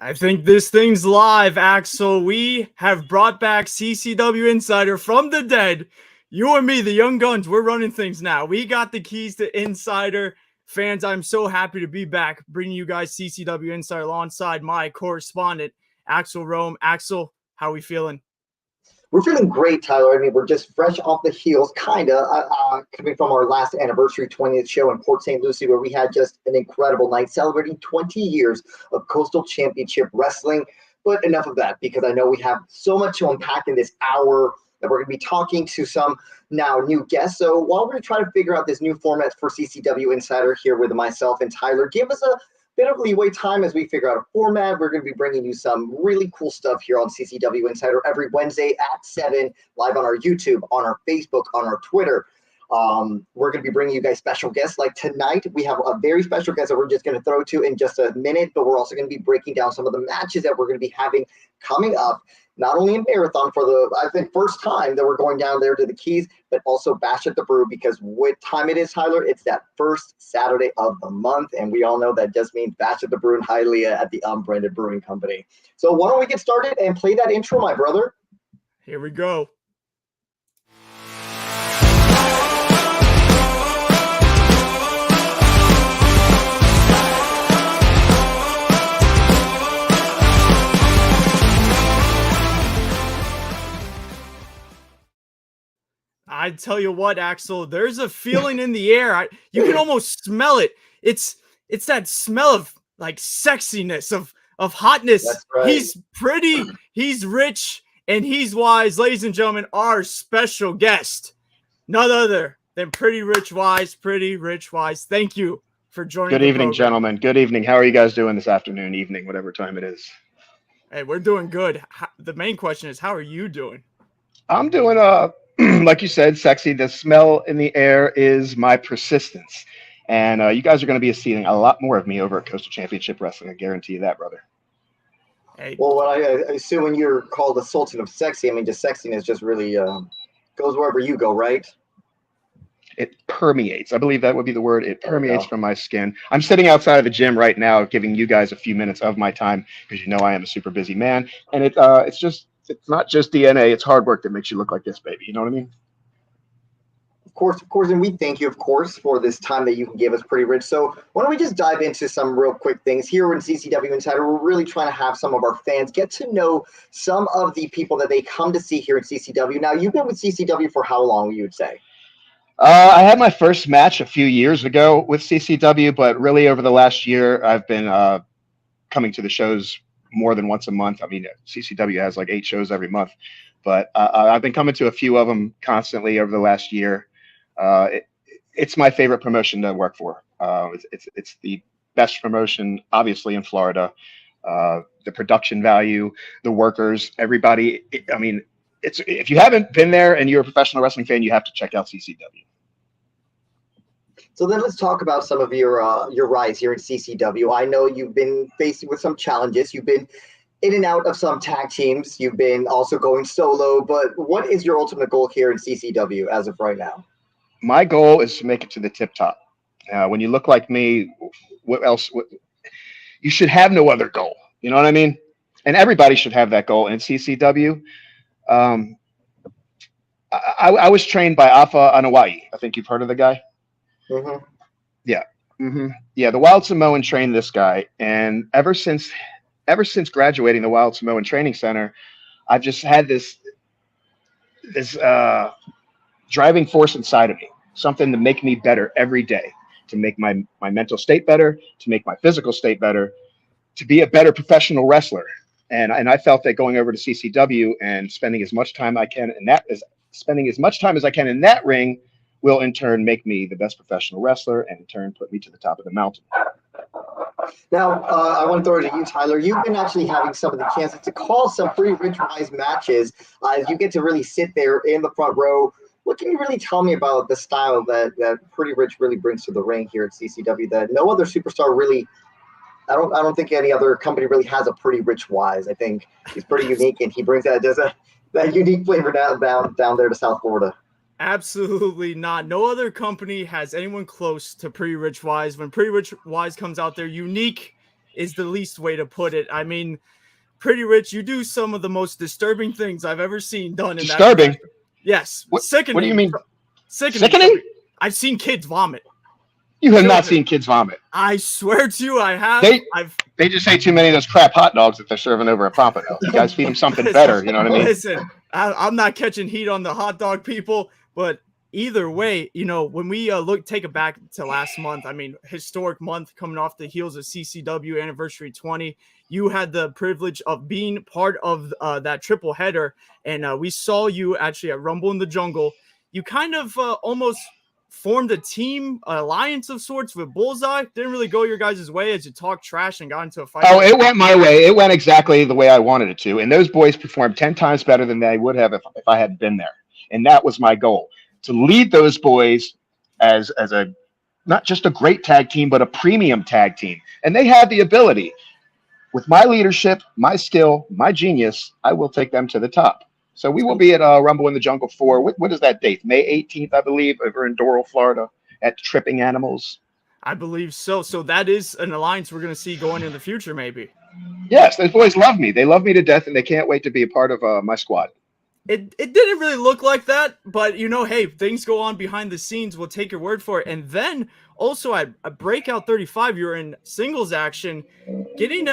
I think this thing's live, Axel. We have brought back CCW Insider from the dead. You and me, the young guns, we're running things now. We got the keys to Insider. Fans, I'm so happy to be back, bringing you guys CCW Insider alongside my correspondent, Axel Rome. Axel, how are we feeling? We're feeling great, Tyler. I mean, we're just fresh off the heels, kind of, coming from our last anniversary 20th show in Port St. Lucie, where we had just an incredible night celebrating 20 years of Coastal Championship Wrestling. But enough of that, because I know we have so much to unpack in this hour that we're going to be talking to some now new guests. So while we're trying to figure out this new format for CCW Insider here with myself and Tyler, give us a bit of leeway time as we figure out a format. We're going to be bringing you some really cool stuff here on CCW Insider every Wednesday at 7, live on our YouTube, on our Facebook, on our Twitter. We're going to be bringing you guys special guests. Like tonight, we have a very special guest that we're just going to throw to in just a minute, but we're also going to be breaking down some of the matches that we're going to be having coming up, not only in Marathon for the, I think, first time that we're going down there to the Keys, but also Bash at the Brew, because what time it is, Tyler? It's that first Saturday of the month, and we all know that just means Bash at the Brew in Hialeah at the Unbranded Brewing Company. So why don't we get started and play that intro, my brother? Here we go. I tell you what, Axel, there's a feeling in the air. You can almost smell it. It's that smell of like sexiness, of hotness. That's right. He's pretty, he's rich, and he's wise. Ladies and gentlemen, our special guest, none other than Pretty Rich Wise. Pretty Rich Wise, thank you for joining. Good evening, gentlemen. Good evening. How are you guys doing this afternoon, evening, whatever time it is? Hey, we're doing good. The main question is, how are you doing? I'm doing like you said, sexy. The smell in the air is my persistence. And you guys are going to be seeing a lot more of me over at Coastal Championship Wrestling. I guarantee you that, brother. Hey. Well, I assume when you're called the Sultan of Sexy, I mean, just sexiness just really goes wherever you go, right? It permeates. I believe that would be the word. It permeates from my skin. I'm sitting outside of the gym right now, giving you guys a few minutes of my time because you know I am a super busy man. And it's not just DNA. It's hard work that makes you look like this, baby. You know what I mean? Of course, and we thank you, of course, for this time that you can give us, Pretty Rich. So why don't we just dive into some real quick things here in CCW Insider? We're really trying to have some of our fans get to know some of the people that they come to see here in CCW. Now, you've been with CCW for how long, you would say? I had my first match a few years ago with CCW, but really over the last year, I've been coming to the shows more than once a month. I mean, CCW has like 8 shows every month, but I've been coming to a few of them constantly over the last year. It's my favorite promotion to work for. It's the best promotion, obviously, in Florida. The production value, the workers, everybody. I mean, if you haven't been there and you're a professional wrestling fan, you have to check out CCW. So then let's talk about some of your rise here in CCW. I know you've been facing with some challenges. You've been in and out of some tag teams. You've been also going solo. But what is your ultimate goal here in CCW as of right now? My goal is to make it to the tip top. When you look like me, what else? You should have no other goal. You know what I mean? And everybody should have that goal in CCW. I was trained by Afa Anawai. I think you've heard of the guy. Mm-hmm. Yeah. Mm-hmm. Yeah. The Wild Samoan trained this guy. And ever since graduating the Wild Samoan Training Center, I've just had this driving force inside of me, something to make me better every day, to make my mental state better, to make my physical state better, to be a better professional wrestler. And I felt that going over to CCW and spending as much time as I can in that ring will in turn make me the best professional wrestler and in turn put me to the top of the mountain. Now, I want to throw it to you, Tyler. You've been actually having some of the chances to call some Pretty Rich Wise matches as you get to really sit there in the front row. What can you really tell me about the style that Pretty Rich really brings to the ring here at CCW that no other superstar really, I don't think any other company really has a Pretty Rich Wise. I think he's pretty unique, and he brings that unique flavor down there to South Florida. Absolutely not. No other company has anyone close to Pretty Rich Wise. When Pretty Rich Wise comes out there, unique, is the least way to put it. I mean, Pretty Rich, you do some of the most disturbing things I've ever seen done in disturbing. that. Yes, sickening. What do you mean? Sickening? I've seen kids vomit. You have not seen kids vomit. I swear to you, I have. They just ate too many of those crap hot dogs that they're serving over at Pompano. You guys feed them something better. You know what I mean? Listen, I'm not catching heat on the hot dog people, but either way, you know, when we take it back to last month, I mean, historic month coming off the heels of CCW Anniversary 20. You had the privilege of being part of that triple header, and we saw you actually at Rumble in the Jungle. You kind of almost formed a team alliance of sorts with Bullseye. Didn't really go your guys' way as you talked trash and got into a fight. Oh, it went my way. It went exactly the way I wanted it to. And those boys performed 10 times better than they would have if I hadn't been there. And that was my goal, to lead those boys as a not just a great tag team, but a premium tag team. And they had the ability. With my leadership, my skill, my genius, I will take them to the top. So we will be at Rumble in the Jungle 4. What is that date? May 18th, I believe, over in Doral, Florida, at Tripping Animals. I believe so. So that is an alliance we're going to see going in the future, maybe. Yes, those boys love me. They love me to death, and they can't wait to be a part of my squad. It didn't really look like that, but, you know, hey, things go on behind the scenes. We'll take your word for it. And then also at Breakout 35, you're in singles action, getting,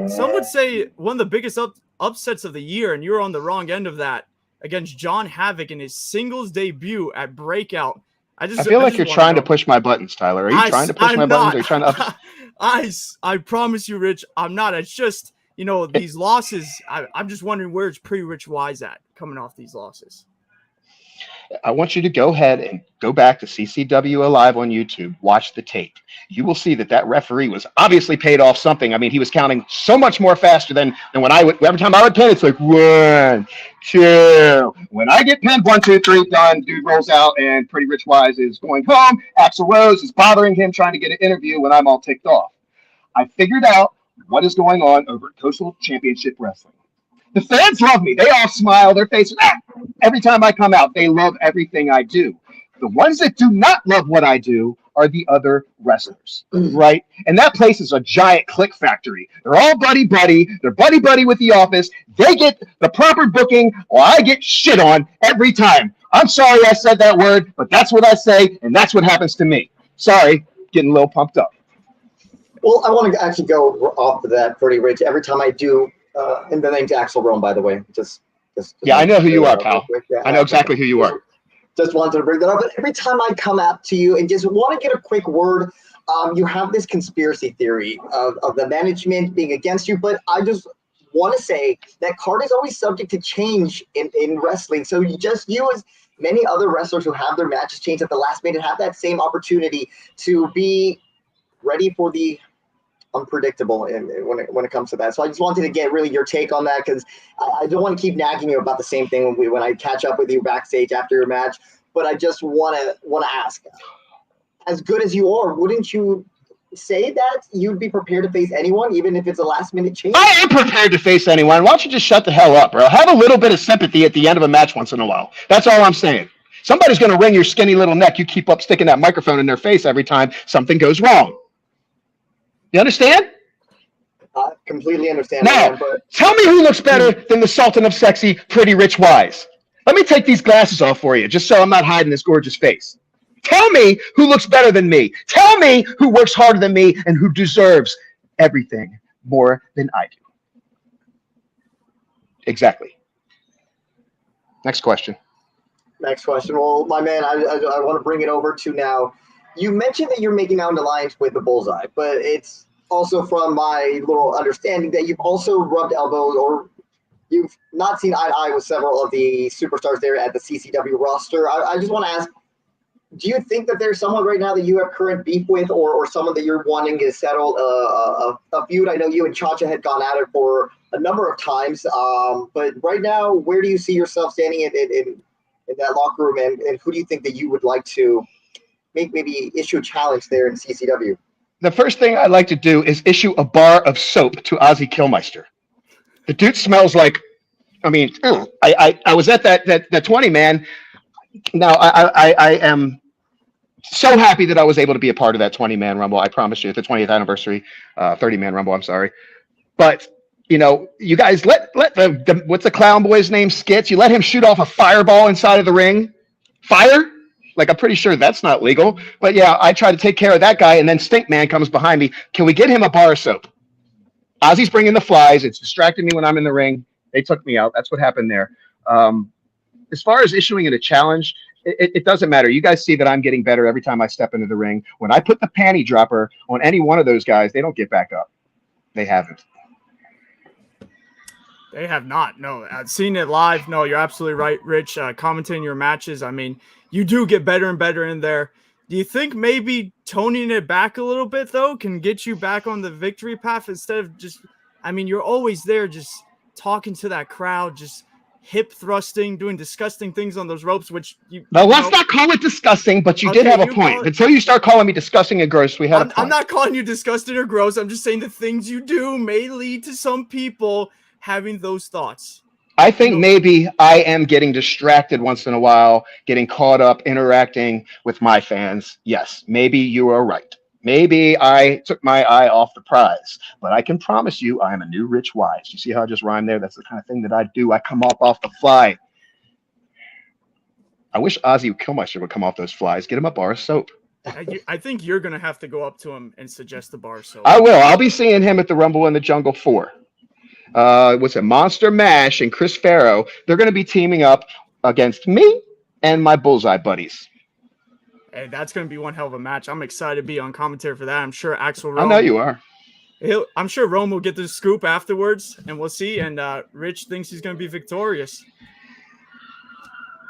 some would say, one of the biggest upsets of the year, and you were on the wrong end of that against John Havoc in his singles debut at Breakout. I feel like you're trying to push my buttons, Tyler. Are you trying to push my buttons? Are you trying to I promise you, Rich, I'm not. It's just, you know, these losses, I'm just wondering where's Pretty Rich Wise at coming off these losses. I want you to go ahead and go back to CCW Live on YouTube, watch the tape. You will see that referee was obviously paid off something. I mean, he was counting so much more faster than when every time I would pin, it's like 1, 2. When I get pinned, 1, 2, 3, done, dude rolls out and Pretty Rich Wise is going home. Axel Rose is bothering him, trying to get an interview when I'm all ticked off. I figured out what is going on over at Coastal Championship Wrestling. The fans love me. They all smile. Their faces, every time I come out, they love everything I do. The ones that do not love what I do are the other wrestlers, right? And that place is a giant click factory. They're all buddy-buddy. They're buddy-buddy with the office. They get the proper booking, or I get shit on every time. I'm sorry I said that word, but that's what I say, and that's what happens to me. Sorry, getting a little pumped up. Well, I want to actually go off of that, Pretty Rich. Every time I do, and the name's Axel Rome, by the way. Just yeah, I know who you are, pal. Yeah, I know exactly who you are. Just wanted to bring that up. But every time I come out to you and just want to get a quick word, you have this conspiracy theory of the management being against you. But I just want to say that card is always subject to change in wrestling. So you as many other wrestlers who have their matches changed at the last minute have that same opportunity to be ready for the unpredictable when it comes to that. So I just wanted to get really your take on that, because I don't want to keep nagging you about the same thing when I catch up with you backstage after your match. But I just want to ask, as good as you are, wouldn't you say that you'd be prepared to face anyone, even if it's a last minute change? I am prepared to face anyone. Why don't you just shut the hell up, bro? Have a little bit of sympathy at the end of a match once in a while. That's all I'm saying. Somebody's going to wring your skinny little neck. You keep up sticking that microphone in their face every time something goes wrong. You understand? Completely understand. Now, tell me who looks better than the Sultan of Sexy, Pretty Rich Wise. Let me take these glasses off for you, just so I'm not hiding this gorgeous face. Tell me who looks better than me. Tell me who works harder than me and who deserves everything more than I do. Exactly. Next question. Well, my man, I want to bring it over to now. You mentioned that you're making out an alliance with the Bullseye, but it's also from my little understanding that you've also rubbed elbows, or you've not seen eye to eye with several of the superstars there at the CCW roster. I just want to ask, do you think that there's someone right now that you have current beef with, or someone that you're wanting to settle a feud? I know you and Chacha had gone at it for a number of times, but right now, where do you see yourself standing in that locker room, and who do you think that you would like to maybe issue a challenge there in CCW? The first thing I'd like to do is issue a bar of soap to Ozzy Killmeister. The dude smells like, I mean, I was at that 20, man. Now I am so happy that I was able to be a part of that 20-man Rumble. I promise you, at the 20th anniversary, 30-man Rumble. I'm sorry, but you guys let the what's the clown boy's name, Skits? You let him shoot off a fireball inside of the ring. Fire? Like, I'm pretty sure that's not legal. But yeah, I try to take care of that guy, and then Stink Man comes behind me. Can we get him a bar of soap? Ozzy's bringing the flies. It's distracting me when I'm in the ring. They took me out. That's what happened there. As far as issuing it a challenge, it doesn't matter. You guys see that I'm getting better every time I step into the ring. When I put the panty dropper on any one of those guys, they don't get back up. They haven't. They have not. No, I've seen it live. No, you're absolutely right, Rich. Commentating your matches, I mean, you do get better and better in there. Do you think maybe toning it back a little bit, though, can get you back on the victory path instead of just, I mean, you're always there just talking to that crowd, just hip thrusting, doing disgusting things on those ropes, which you... Now, let's not call it disgusting, but you did have a point. Until you start calling me disgusting and gross, we had a point. I'm not calling you disgusting or gross. I'm just saying the things you do may lead to some people having those thoughts. I think maybe I am getting distracted once in a while, getting caught up interacting with my fans. Yes, maybe you are right. Maybe I took my eye off the prize, but I can promise you I am a new Rich Wise. You see how I just rhymed there? That's the kind of thing that I do. I come off the fly. I wish Ozzy Killmeister would come off those flies. Get him a bar of soap. I think you're going to have to go up to him and suggest a bar of soap. I will. I'll be seeing him at the Rumble in the Jungle 4. What's it? Monster Mash and Chris Pharaoh. They're going to be teaming up against me and my Bullseye buddies. Hey, that's going to be one hell of a match. I'm excited to be on commentary for that. I'm sure Axel Rome. I know you are. I'm sure Rome will get the scoop afterwards, and we'll see. And Rich thinks he's going to be victorious.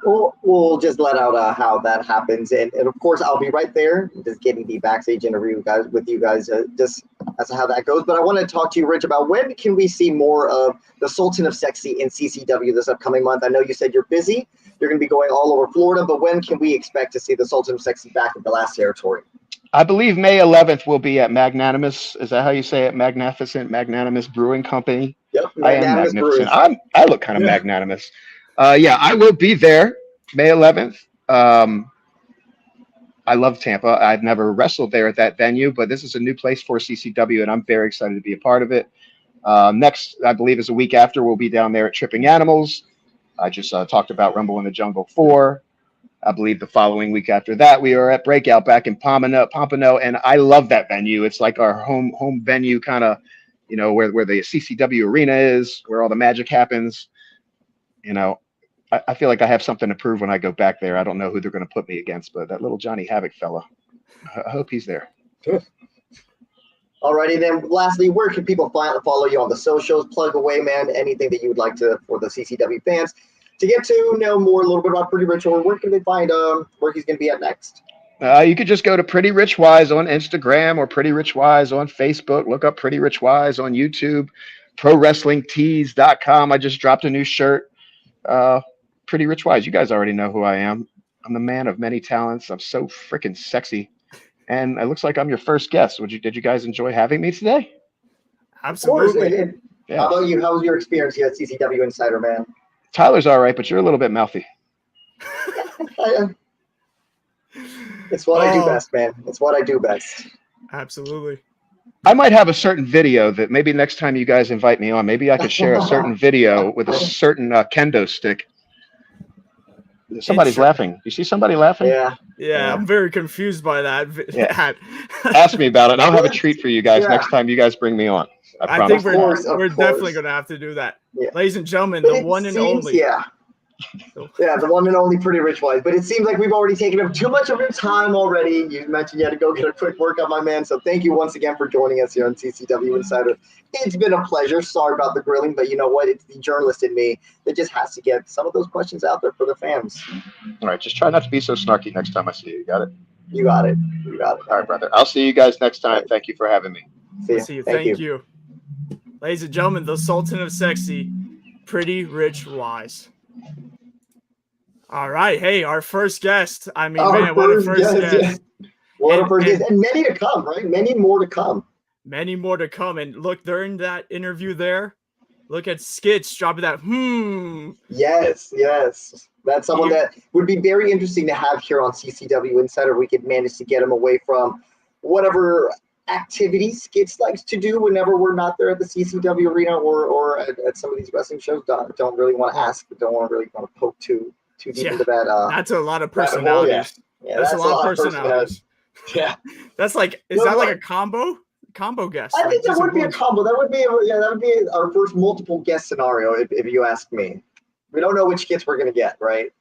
We'll just let out how that happens, and of course I'll be right there, just getting the backstage interview with you guys, just as to how that goes. But I want to talk to you, Rich, about when can we see more of the Sultan of Sexy in CCW this upcoming month? I know you said you're busy, you're going to be going all over Florida, but when can we expect to see the Sultan of Sexy back at the last territory? I believe May 11th will be at Magnanimous. Is that how you say it? Magnanimous Brewing Company. Yep, I am magnificent. I look kind of magnanimous. Yeah, I will be there May 11th. I love Tampa. I've never wrestled there at that venue, but this is a new place for CCW, and I'm very excited to be a part of it. Next, I believe, is a week after, we'll be down there at Tripping Animals. I just talked about Rumble in the Jungle 4. I believe the following week after that, we are at Breakout back in Pompano, and I love that venue. It's like our home venue, kind of, where the CCW arena is, where all the magic happens. I feel like I have something to prove when I go back there. I don't know who they're going to put me against, but that little Johnny Havoc fella, I hope he's there. Alrighty, then lastly, where can people follow you on the socials? Plug away, man, anything that you would like to, for the CCW fans, to get to know more a little bit about Pretty Rich, or where can they find where he's going to be at next? You could just go to Pretty Rich Wise on Instagram or Pretty Rich Wise on Facebook. Look up Pretty Rich Wise on YouTube, ProWrestlingTees.com. I just dropped a new shirt. Pretty Rich Wise. You guys already know who I am. I'm the man of many talents. I'm so freaking sexy. And it looks like I'm your first guest. Did you guys enjoy having me today? Absolutely. And how about you? How was your experience here at CCW Insider, man? Tyler's all right, but you're a little bit mouthy. It's what I do best, man. It's what I do best. Absolutely. I might have a certain video that maybe next time you guys invite me on, maybe I could share a certain video with a certain kendo stick. Somebody's laughing. You see somebody laughing? Yeah. I'm very confused by that. Yeah. Ask me about it. I'll have a treat for you guys next time you guys bring me on. I think we're definitely going to have to do that. Yeah. Ladies and gentlemen, the one and only. Yeah, the one and only Pretty Rich Wise. But it seems like we've already taken up too much of your time already. You mentioned you had to go get a quick workout, my man. So thank you once again for joining us here on CCW Insider. It's been a pleasure. Sorry about the grilling, but you know what? It's the journalist in me that just has to get some of those questions out there for the fans. All right. Just try not to be so snarky next time I see you. You got it? You got it. You got it. All right, brother. I'll see you guys next time. Right. Thank you for having me. See you. Thank you. Ladies and gentlemen, the Sultan of Sexy, Pretty Rich Wise. All right. Hey, our first guest. I mean, man, what a first guest. Yeah. What a first guest. And many to come, right? Many more to come. Many more to come. And look, during that interview there, Look at Skits dropping that. Yes. That's someone that would be very interesting to have here on CCW Insider. We could manage to get him away from whatever activities Skits likes to do whenever we're not there at the CCW arena or at some of these wrestling shows. Don't really want to ask, but don't really want to poke too deep into that. That's a lot of hole, personalities. Yeah, that's a lot of personalities. Yeah. That's like, is that like a combo guest? I think that would be a combo. That would be our first multiple guest scenario, if you ask me. We don't know which Skits we're gonna get, right?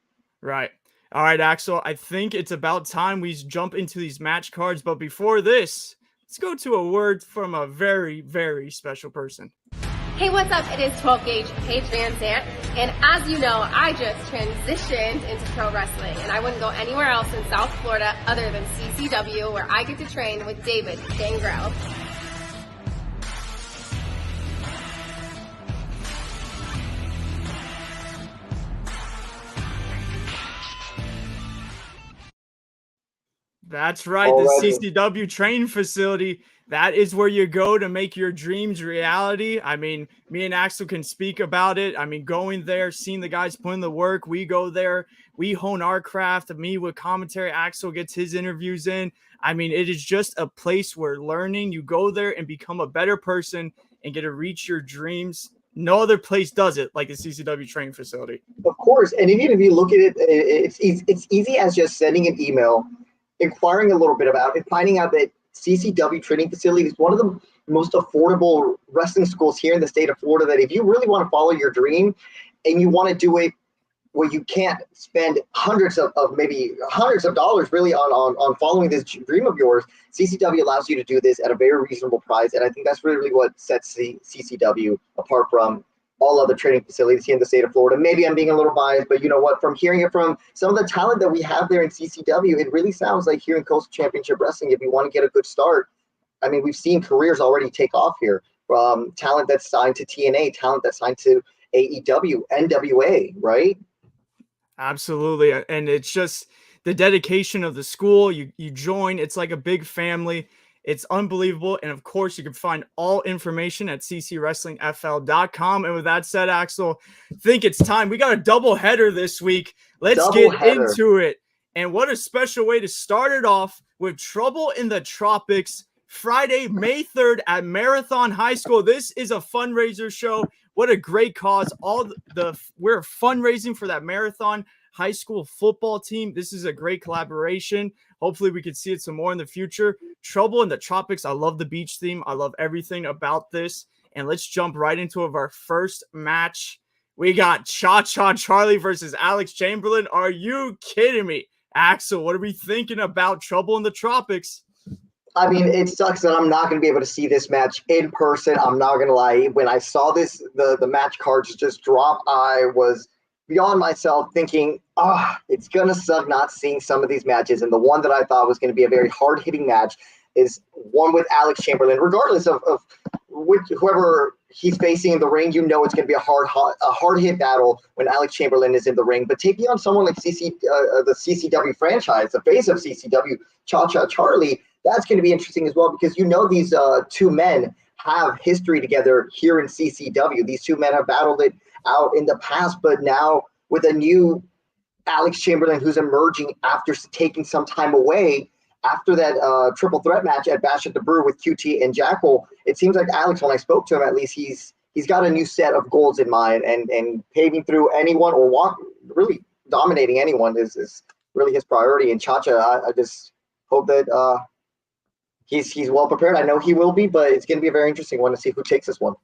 Right. All right, Axel. I think it's about time we jump into these match cards. But before this, let's go to a word from a very, very special person. Hey, what's up? It is 12 Gauge Paige Van Zant, and as you know, I just transitioned into pro wrestling, and I wouldn't go anywhere else in South Florida other than CCW, where I get to train with David Gangrel. That's right, the CCW training facility. That is where you go to make your dreams reality. I mean, me and Axel can speak about it. I mean, going there, seeing the guys put in the work. We go there, we hone our craft. Me with commentary, Axel gets his interviews in. I mean, it is just a place where learning. You go there and become a better person and get to reach your dreams. No other place does it like the CCW training facility. Of course, and even if you look at it, it's easy as just sending an email, inquiring a little bit about it, finding out that CCW Training Facility is one of the most affordable wrestling schools here in the state of Florida, that if you really want to follow your dream and you want to do it where you can't spend hundreds of dollars really on following this dream of yours, CCW allows you to do this at a very reasonable price. And I think that's really what sets the CCW apart from all other training facilities here in the state of Florida. Maybe I'm being a little biased, but you know what? From hearing it from some of the talent that we have there in CCW, it really sounds like here in Coastal Championship Wrestling, if you want to get a good start, I mean, we've seen careers already take off here from talent that's signed to TNA, talent that's signed to AEW, NWA, right? Absolutely. And it's just the dedication of the school. You join, it's like a big family. It's unbelievable. And of course, you can find all information at ccwrestlingfl.com. And with that said, Axel, I think it's time. We got a double header this week. Let's get into it. And what a special way to start it off with Trouble in the Tropics, Friday, May 3rd at Marathon High School. This is a fundraiser show. What a great cause. We're fundraising for that Marathon High School football team. This is a great collaboration. Hopefully we could see it some more in the future. Trouble in the Tropics. I love the beach theme. I love everything about this. And let's jump right into our first match. We got Chacha Charlie versus Alex Chamberlain. Are you kidding me? Axel, what are we thinking about Trouble in the Tropics? I mean, it sucks that I'm not going to be able to see this match in person. I'm not going to lie. When I saw this, the match cards just drop, I was beyond myself thinking, it's going to suck not seeing some of these matches. And the one that I thought was going to be a very hard-hitting match is one with Alex Chamberlain. Regardless of whoever he's facing in the ring, you know it's going to be a hard-hit battle when Alex Chamberlain is in the ring. But taking on someone like the CCW franchise, the face of CCW, Chacha Charlie, that's going to be interesting as well, because you know these two men have history together here in CCW. These two men have battled it out in the past, but now with a new Alex Chamberlain who's emerging after taking some time away after that triple threat match at Bash at the Brew with QT and Jackal, it seems like Alex, when I spoke to him, at least he's got a new set of goals in mind, and paving through anyone or really dominating anyone is really his priority. And Chacha, I just hope that he's well prepared. I know he will be, but it's going to be a very interesting one to see who takes this one.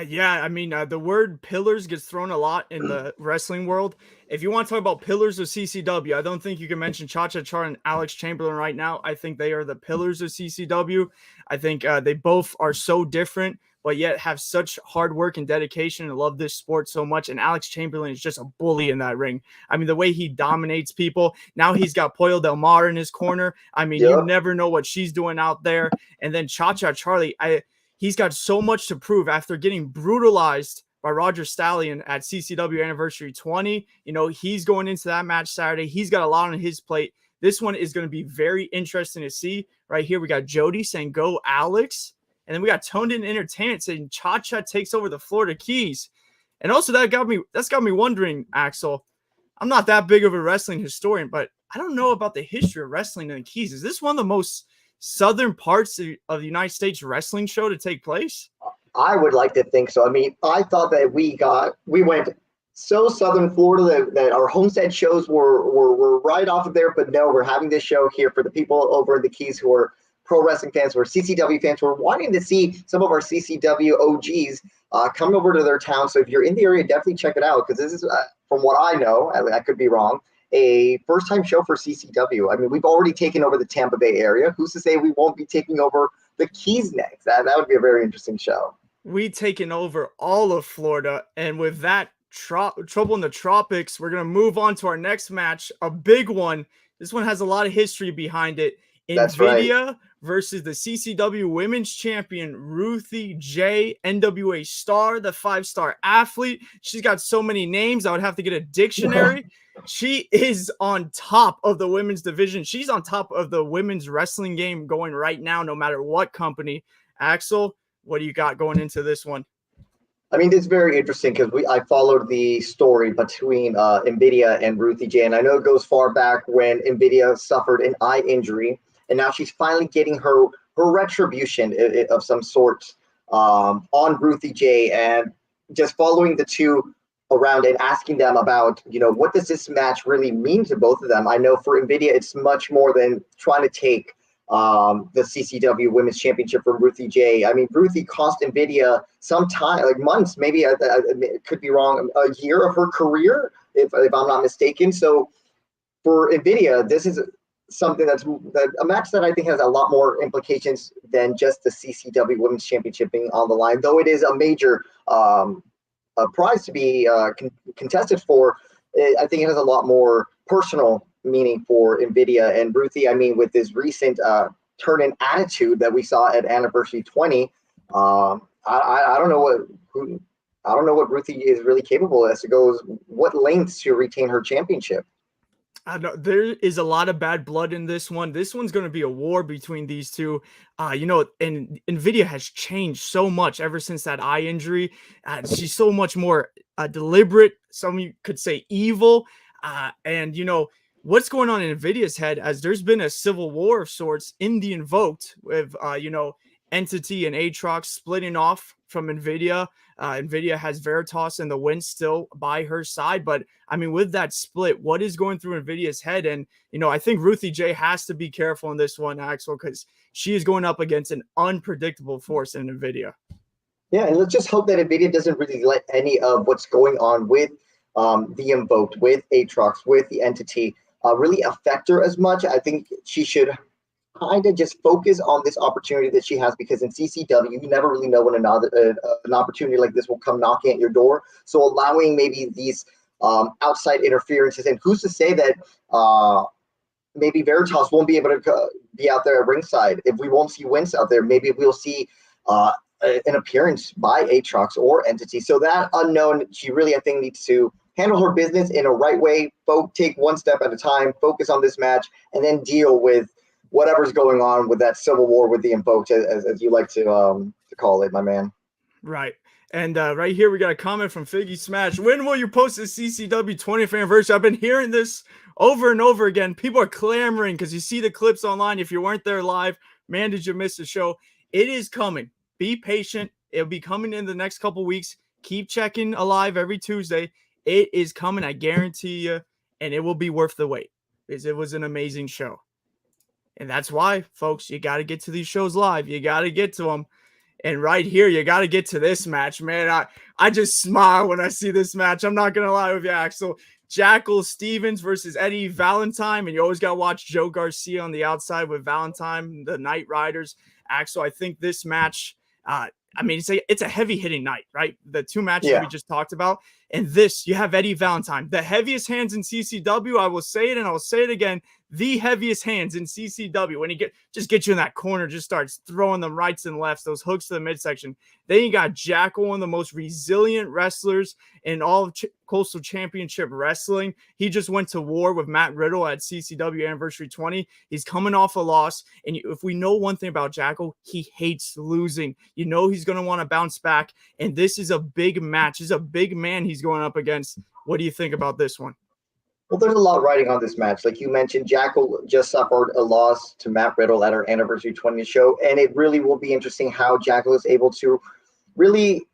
Yeah, I mean, the word pillars gets thrown a lot in the wrestling world. If you want to talk about pillars of CCW, I don't think you can mention Chacha Charlie and Alex Chamberlain right now. I think they are the pillars of CCW. I think they both are so different, but yet have such hard work and dedication and love this sport so much. And Alex Chamberlain is just a bully in that ring. I mean, the way he dominates people. Now he's got Pollo Del Mar in his corner. I mean, You never know what she's doing out there. And then Chacha Charlie, he's got so much to prove after getting brutalized by Roger Stallion at CCW Anniversary 20. You know, he's going into that match Saturday. He's got a lot on his plate. This one is going to be very interesting to see. Right here, we got Jody saying, go Alex. And then we got Toned In Entertainment saying Chacha takes over the Florida Keys. And also that's got me wondering, Axel. I'm not that big of a wrestling historian, but I don't know about the history of wrestling in the Keys. Is this one of the most southern parts of the United States wrestling show to take place? I would like to think so. I mean, I thought that we went so southern Florida that our homestead shows were right off of there, but no, we're having this show here for the people over in the Keys who are pro wrestling fans, who are CCW fans, who are wanting to see some of our CCW OGs come over to their town. So if you're in the area, definitely check it out, because this is, from what I know, I could be wrong, a first-time show for CCW. I mean, we've already taken over the Tampa Bay area. Who's to say we won't be taking over the Keys next? That would be a very interesting show. We taken over all of Florida, and with that trouble in the tropics, we're going to move on to our next match, a big one. This one has a lot of history behind it. That's Nvidia right. versus the CCW Women's Champion, Ruthie J, NWA star, the 5-star athlete. She's got so many names, I would have to get a dictionary. She is on top of the women's division. She's on top of the women's wrestling game going right now, no matter what company. Axel, what do you got going into this one? I mean, it's very interesting because I followed the story between Nvidia and Ruthie J, and I know it goes far back when Nvidia suffered an eye injury, and now she's finally getting her retribution of some sort on Ruthie J, and just following the two around and asking them about, what does this match really mean to both of them? I know for Nvidia, it's much more than trying to take the CCW Women's Championship from Ruthie J. I mean, Ruthie cost Nvidia some time, like months, maybe I could be wrong, a year of her career, if I'm not mistaken. So for Nvidia, this is something a match that I think has a lot more implications than just the CCW Women's Championship being on the line, though it is a major prize to be contested for. I think it has a lot more personal meaning for Nvidia and Ruthie. I mean, with this recent turn in attitude that we saw at Anniversary 20, I don't know what Ruthie is really capable as to goes what lengths to retain her championship. I know there is a lot of bad blood in this one. This one's going to be a war between these two. And Nvidia has changed so much ever since that eye injury. She's so much more deliberate. Some could say evil. What's going on in Nvidia's head, as there's been a civil war of sorts in the Invoked with, Entity and Aatrox splitting off from Nvidia. Nvidia has Veritas and the Win still by her side. But, I mean, with that split, what is going through Nvidia's head? And, I think Ruthie J has to be careful in this one, Axel, because she is going up against an unpredictable force in Nvidia. Yeah, and let's just hope that Nvidia doesn't really let any of what's going on with the Invoked, with Aatrox, with the Entity, really affect her as much. I think she should kind of just focus on this opportunity that she has, because in CCW, you never really know when an opportunity like this will come knocking at your door. So allowing maybe these outside interferences, and who's to say that maybe Veritas won't be able to be out there at ringside. If we won't see Wins out there, maybe we'll see an appearance by Aatrox or Entity. So that unknown, she really, I think, needs to handle her business in a right way, take one step at a time, focus on this match, and then deal with whatever's going on with that civil war with the Invoked, as you like to call it, my man. Right. And right here, we got a comment from Figgy Smash. When will you post the CCW 20th anniversary? I've been hearing this over and over again. People are clamoring because you see the clips online. If you weren't there live, man, did you miss the show? It is coming. Be patient. It'll be coming in the next couple weeks. Keep checking Alive every Tuesday. It is coming, I guarantee you, and it will be worth the wait, because it was an amazing show. And that's why, folks, you got to get to these shows live. You got to get to them. And right here, you got to get to this match, man. I just smile when I see this match. I'm not going to lie with you, Axel. Jackal Stevens versus Eddie Valentine. And you always got to watch Joe Garcia on the outside with Valentine, the Night Riders. Axel, I think this match, it's a heavy-hitting night, right? The two matches we just talked about. And this, you have Eddie Valentine, the heaviest hands in CCW. I will say it and I will say it again. The heaviest hands in CCW. When he just gets you in that corner, just starts throwing them rights and lefts, those hooks to the midsection. Then you got Jackal, one of the most resilient wrestlers in all of Coastal Championship Wrestling. He just went to war with Matt Riddle at CCW Anniversary 20. He's coming off a loss. And if we know one thing about Jackal, he hates losing. You know he's going to want to bounce back. And this is a big match. This is a big man he's going up against. What do you think about this one? Well, there's a lot riding on this match. Like you mentioned, Jackal just suffered a loss to Matt Riddle at our Anniversary 20 show, and it really will be interesting how Jackal is able to really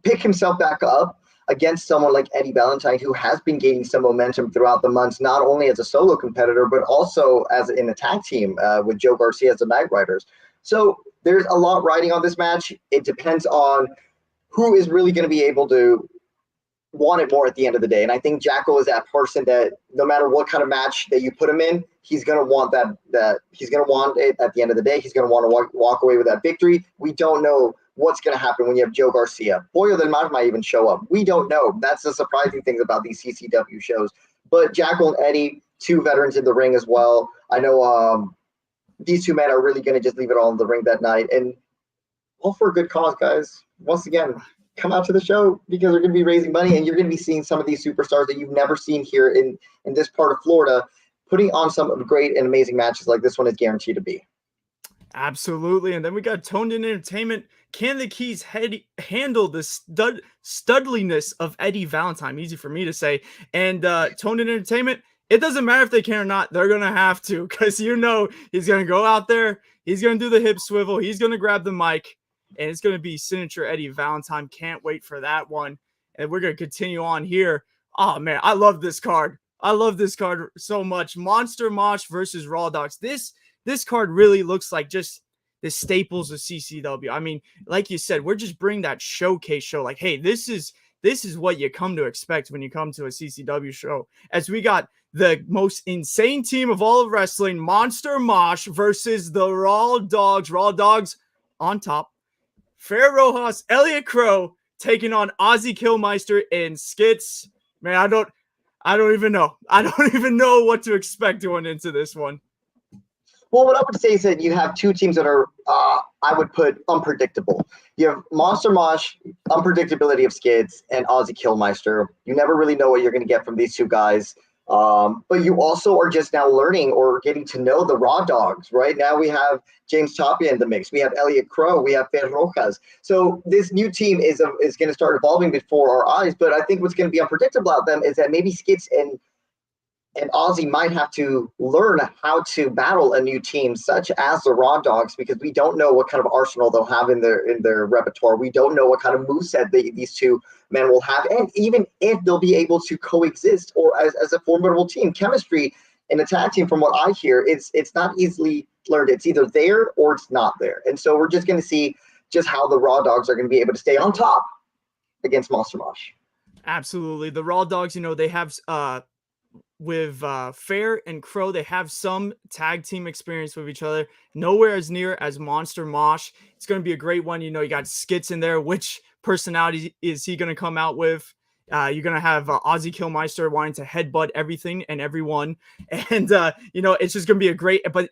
pick himself back up against someone like Eddie Valentine, who has been gaining some momentum throughout the months, not only as a solo competitor, but also as in a tag team with Joe Garcia as the Night Riders. So there's a lot riding on this match. It depends on who is really going to be able to want it more at the end of the day. And I think Jackal is that person that no matter what kind of match that you put him in, he's going to want that he's going to want it at the end of the day. He's going to want to walk away with that victory. We don't know what's going to happen when you have Joe Garcia. Boyo del Mar might even show up. We don't know. That's the surprising thing about these CCW shows. But Jackal and Eddie, two veterans in the ring as well. I know these two men are really going to just leave it all in the ring that night. And all for a good cause, guys. Once again, come out to the show because they're going to be raising money, and you're going to be seeing some of these superstars that you've never seen here in this part of Florida putting on some great and amazing matches like this one is guaranteed to be. Absolutely. And then we got Toned In Entertainment. Can the Keys handle the studliness of Eddie Valentine? Easy for me to say. And Toned In Entertainment, it doesn't matter if they can or not. They're going to have to, because you know he's going to go out there. He's going to do the hip swivel. He's going to grab the mic. And it's going to be signature Eddie Valentine. Can't wait for that one. And we're going to continue on here. Oh, man, I love this card. I love this card so much. Monster Mosh versus Raw Dogs. This card really looks like just the staples of CCW. I mean, like you said, we're just bringing that showcase show. Like, hey, this is what you come to expect when you come to a CCW show. As we got the most insane team of all of wrestling, Monster Mosh versus the Raw Dogs. Raw Dogs on top. Pharaoh, Elliot Crow taking on Ozzy Killmeister and Skits. Man, I don't even know. I don't even know what to expect going into this one. Well, what I would say is that you have two teams that are, I would put unpredictable. You have Monster Mosh, unpredictability of Skids, and Ozzy Killmeister. You never really know what you're going to get from these two guys. But you also are just now learning or getting to know the Raw Dogs, right? Now we have James Tapia in the mix. We have Elliot Crow. We have Pharaoh. So this new team is going to start evolving before our eyes. But I think what's going to be unpredictable about them is that maybe Skits and Ozzy might have to learn how to battle a new team such as the Raw Dogs, because we don't know what kind of arsenal they'll have in their repertoire. We don't know what kind of moveset these two men will have, and even if they'll be able to coexist or as a formidable team. Chemistry in a tag team, from what I hear, it's not easily learned. It's either there or it's not there. And so we're just going to see just how the Raw Dogs are going to be able to stay on top against Monster Mosh. Absolutely. The Raw Dogs, they have with Fair and Crow, they have some tag team experience with each other. Nowhere as near as Monster Mosh. It's going to be a great one. You got Skits in there. Which personality is he going to come out with? You're going to have Ozzy Killmeister wanting to headbutt everything and everyone. And, it's just going to be a great, but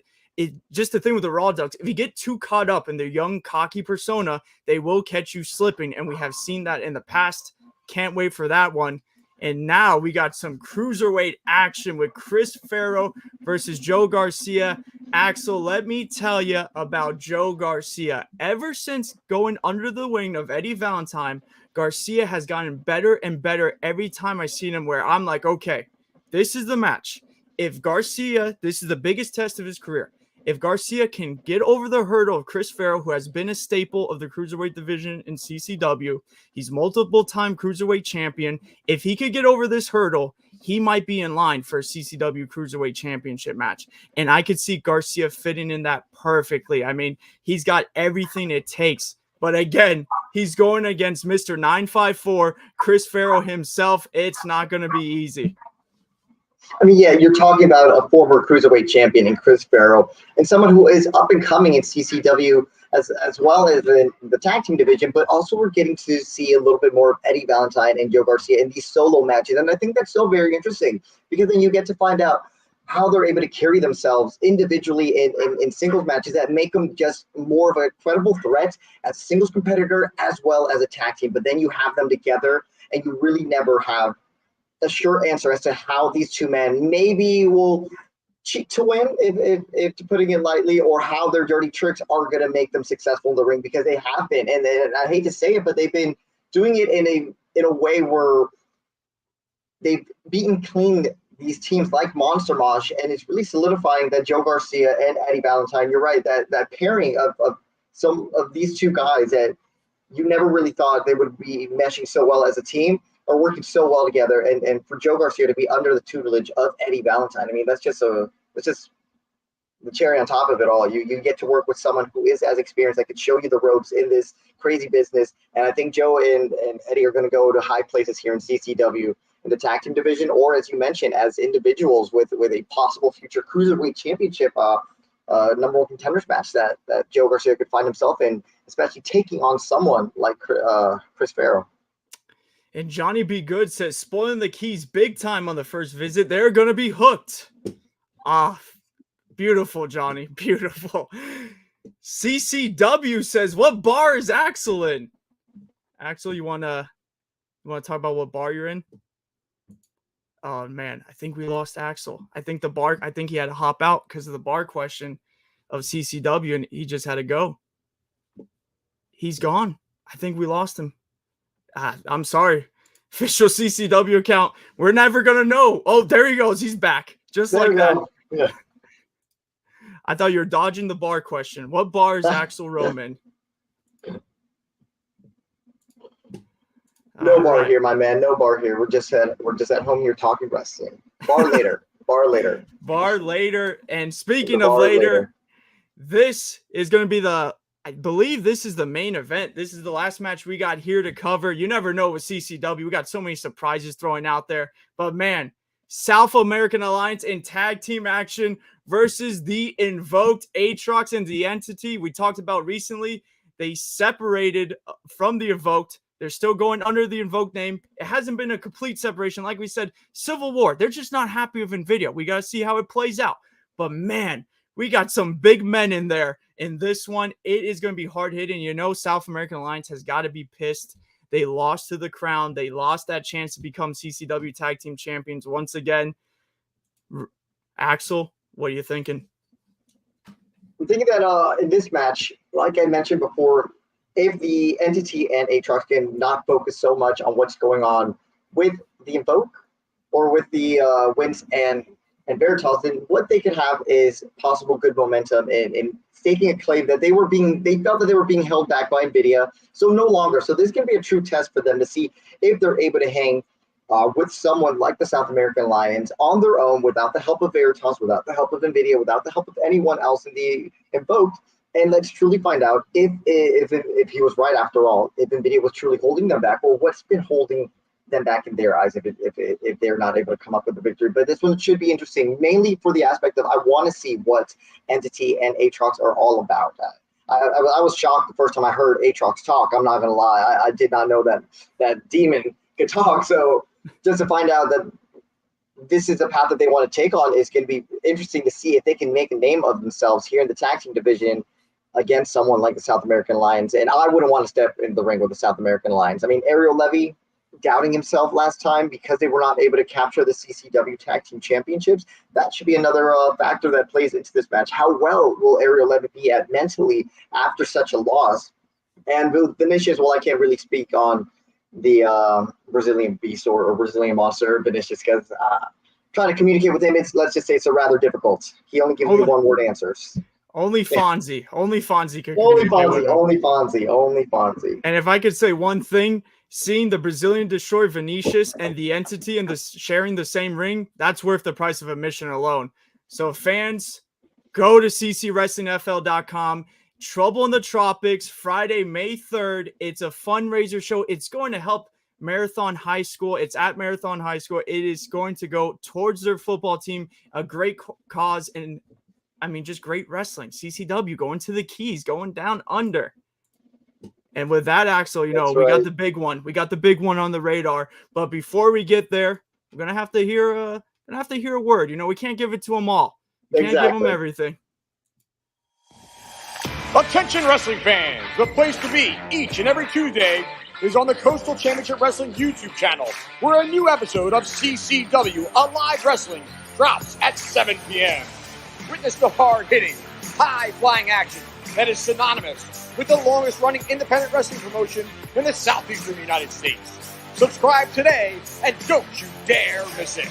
just the thing with the Raw Dogs, if you get too caught up in their young, cocky persona, they will catch you slipping. And we have seen that in the past. Can't wait for that one. And now we got some cruiserweight action with Chris Pharaoh versus Joe Garcia. Axel, let me tell you about Joe Garcia. Ever since going under the wing of Eddie Valentine, Garcia has gotten better and better every time I see him, where I'm like, okay, this is the match. If Garcia, this is the biggest test of his career. If Garcia can get over the hurdle of Chris Pharaoh, who has been a staple of the cruiserweight division in CCW, he's multiple-time cruiserweight champion. If he could get over this hurdle, he might be in line for a CCW cruiserweight championship match. And I could see Garcia fitting in that perfectly. I mean, he's got everything it takes. But again, he's going against Mr. 954, Chris Pharaoh himself. It's not going to be easy. I mean, yeah, you're talking about a former cruiserweight champion in Chris Pharaoh, and someone who is up and coming in CCW as well as in the tag team division, but also we're getting to see a little bit more of Eddie Valentine and Joe Garcia in these solo matches. And I think that's so very interesting because then you get to find out how they're able to carry themselves individually in singles matches that make them just more of a credible threat as a singles competitor as well as a tag team. But then you have them together and you really never have a sure answer as to how these two men maybe will cheat to win, if putting it lightly, or how their dirty tricks are going to make them successful in the ring, because they have been, and I hate to say it, but they've been doing it in a way where they've beaten clean these teams like Monster Mosh, and it's really solidifying that Joe Garcia and Eddie Valentine, you're right, that pairing of some of these two guys that you never really thought they would be meshing so well as a team, are working so well together, and for Joe Garcia to be under the tutelage of Eddie Valentine, I mean, that's just the cherry on top of it all. You get to work with someone who is as experienced, that could show you the ropes in this crazy business. And I think Joe and Eddie are going to go to high places here in CCW in the tag team division, or as you mentioned, as individuals with a possible future cruiserweight championship number one contenders match that Joe Garcia could find himself in, especially taking on someone like Chris Pharaoh. And Johnny B. Good says, spoiling the keys big time on the first visit. They're going to be hooked. Ah, beautiful, Johnny. Beautiful. CCW says, what bar is Axel in? Axel, you want to talk about what bar you're in? Oh, man, I think we lost Axel. I think he had to hop out because of the bar question of CCW, and he just had to go. He's gone. I think we lost him. I'm sorry. Official CCW account. We're never going to know. Oh, there he goes. He's back. Just like that. Yeah. I thought you were dodging the bar question. What bar is Axel Rome in? No bar here, my man. No bar here. We're just at home here talking wrestling. Bar later. Bar later. Bar later. And speaking of later, this is going to be I believe this is the main event. This is the last match we got here to cover. You never know with CCW. We got so many surprises throwing out there. But man, South American Alliance in tag team action versus the Invoked Aatrox and the Entity we talked about recently. They separated from the Invoked. They're still going under the Invoked name. It hasn't been a complete separation. Like we said, Civil War. They're just not happy with Nvidia. We got to see how it plays out. But man, we got some big men in there. In this one, it is going to be hard hitting. You know, South American Alliance has got to be pissed. They lost to the Crown. They lost that chance to become CCW Tag Team Champions once again. Axel, what are you thinking? I'm thinking that in this match, like I mentioned before, if the Entity and Aatrox can not focus so much on what's going on with the Invoke or with the Wince and Veritas, then what they could have is possible good momentum in staking a claim that they felt that they were being held back by Nvidia, so no longer. So this can be a true test for them to see if they're able to hang with someone like the South American Lions on their own, without the help of Veritas, without the help of Nvidia, without the help of anyone else in the Invoked. And let's truly find out if he was right after all, if Nvidia was truly holding them back, or what's been holding them back in their eyes if they're not able to come up with a victory. But this one should be interesting, mainly for the aspect of I want to see what Entity and Aatrox are all about. I was shocked the first time I heard Aatrox talk. I'm not going to lie. I did not know that demon could talk. So just to find out that this is a path that they want to take on is going to be interesting to see if they can make a name of themselves here in the tag team division against someone like the South American Lions. And I wouldn't want to step in the ring with the South American Lions. I mean, Ariel Levy doubting himself last time because they were not able to capture the CCW Tag Team Championships. That should be another factor that plays into this match. How well will Ariel Levy be at mentally after such a loss? And Vinicius, well, I can't really speak on the Brazilian Beast or Brazilian Monster, Vinicius, because trying to communicate with him, let's just say it's a rather difficult. He only gives you one-word answers. Only Fonzie. Only Fonzie could. Only Fonzie. And if I could say one thing, seeing the Brazilian destroy Vinicius and the Entity and sharing the same ring, that's worth the price of admission alone. So fans, go to ccwrestlingfl.com. Trouble in the Tropics, Friday, May 3rd. It's a fundraiser show. It's going to help Marathon High School. It's at Marathon High School. It is going to go towards their football team, a great cause, and I mean, just great wrestling. CCW going to the Keys, going down under. And with that, Axel, we got the big one. We got the big one on the radar. But before we get there, we're gonna have to hear a word. We can't give it to them all. We can't give them everything. Attention wrestling fans, the place to be each and every Tuesday is on the Coastal Championship Wrestling YouTube channel, where a new episode of CCW Alive Wrestling drops at 7 p.m. Witness the hard-hitting, high-flying action that is synonymous with the longest-running independent wrestling promotion in the southeastern United States. Subscribe today and don't you dare miss it.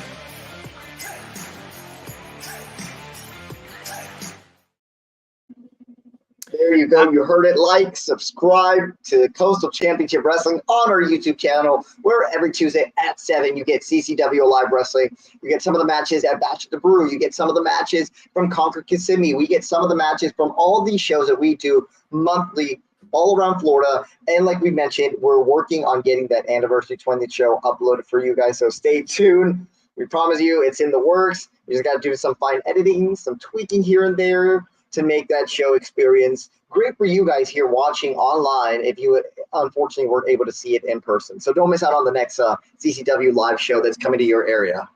There you go. You heard it. Like, subscribe to Coastal Championship Wrestling on our YouTube channel, where every Tuesday at 7 you get CCW Live Wrestling. You get some of the matches at Bash at the Brew. You get some of the matches from Concord Kissimmee. We get some of the matches from all these shows that we do monthly all around Florida. And like we mentioned, we're working on getting that Anniversary 20th show uploaded for you guys. So stay tuned. We promise you it's in the works. We just got to do some fine editing, some tweaking here and there to make that show experience great for you guys here watching online if you unfortunately weren't able to see it in person. So don't miss out on the next CCW live show that's coming to your area.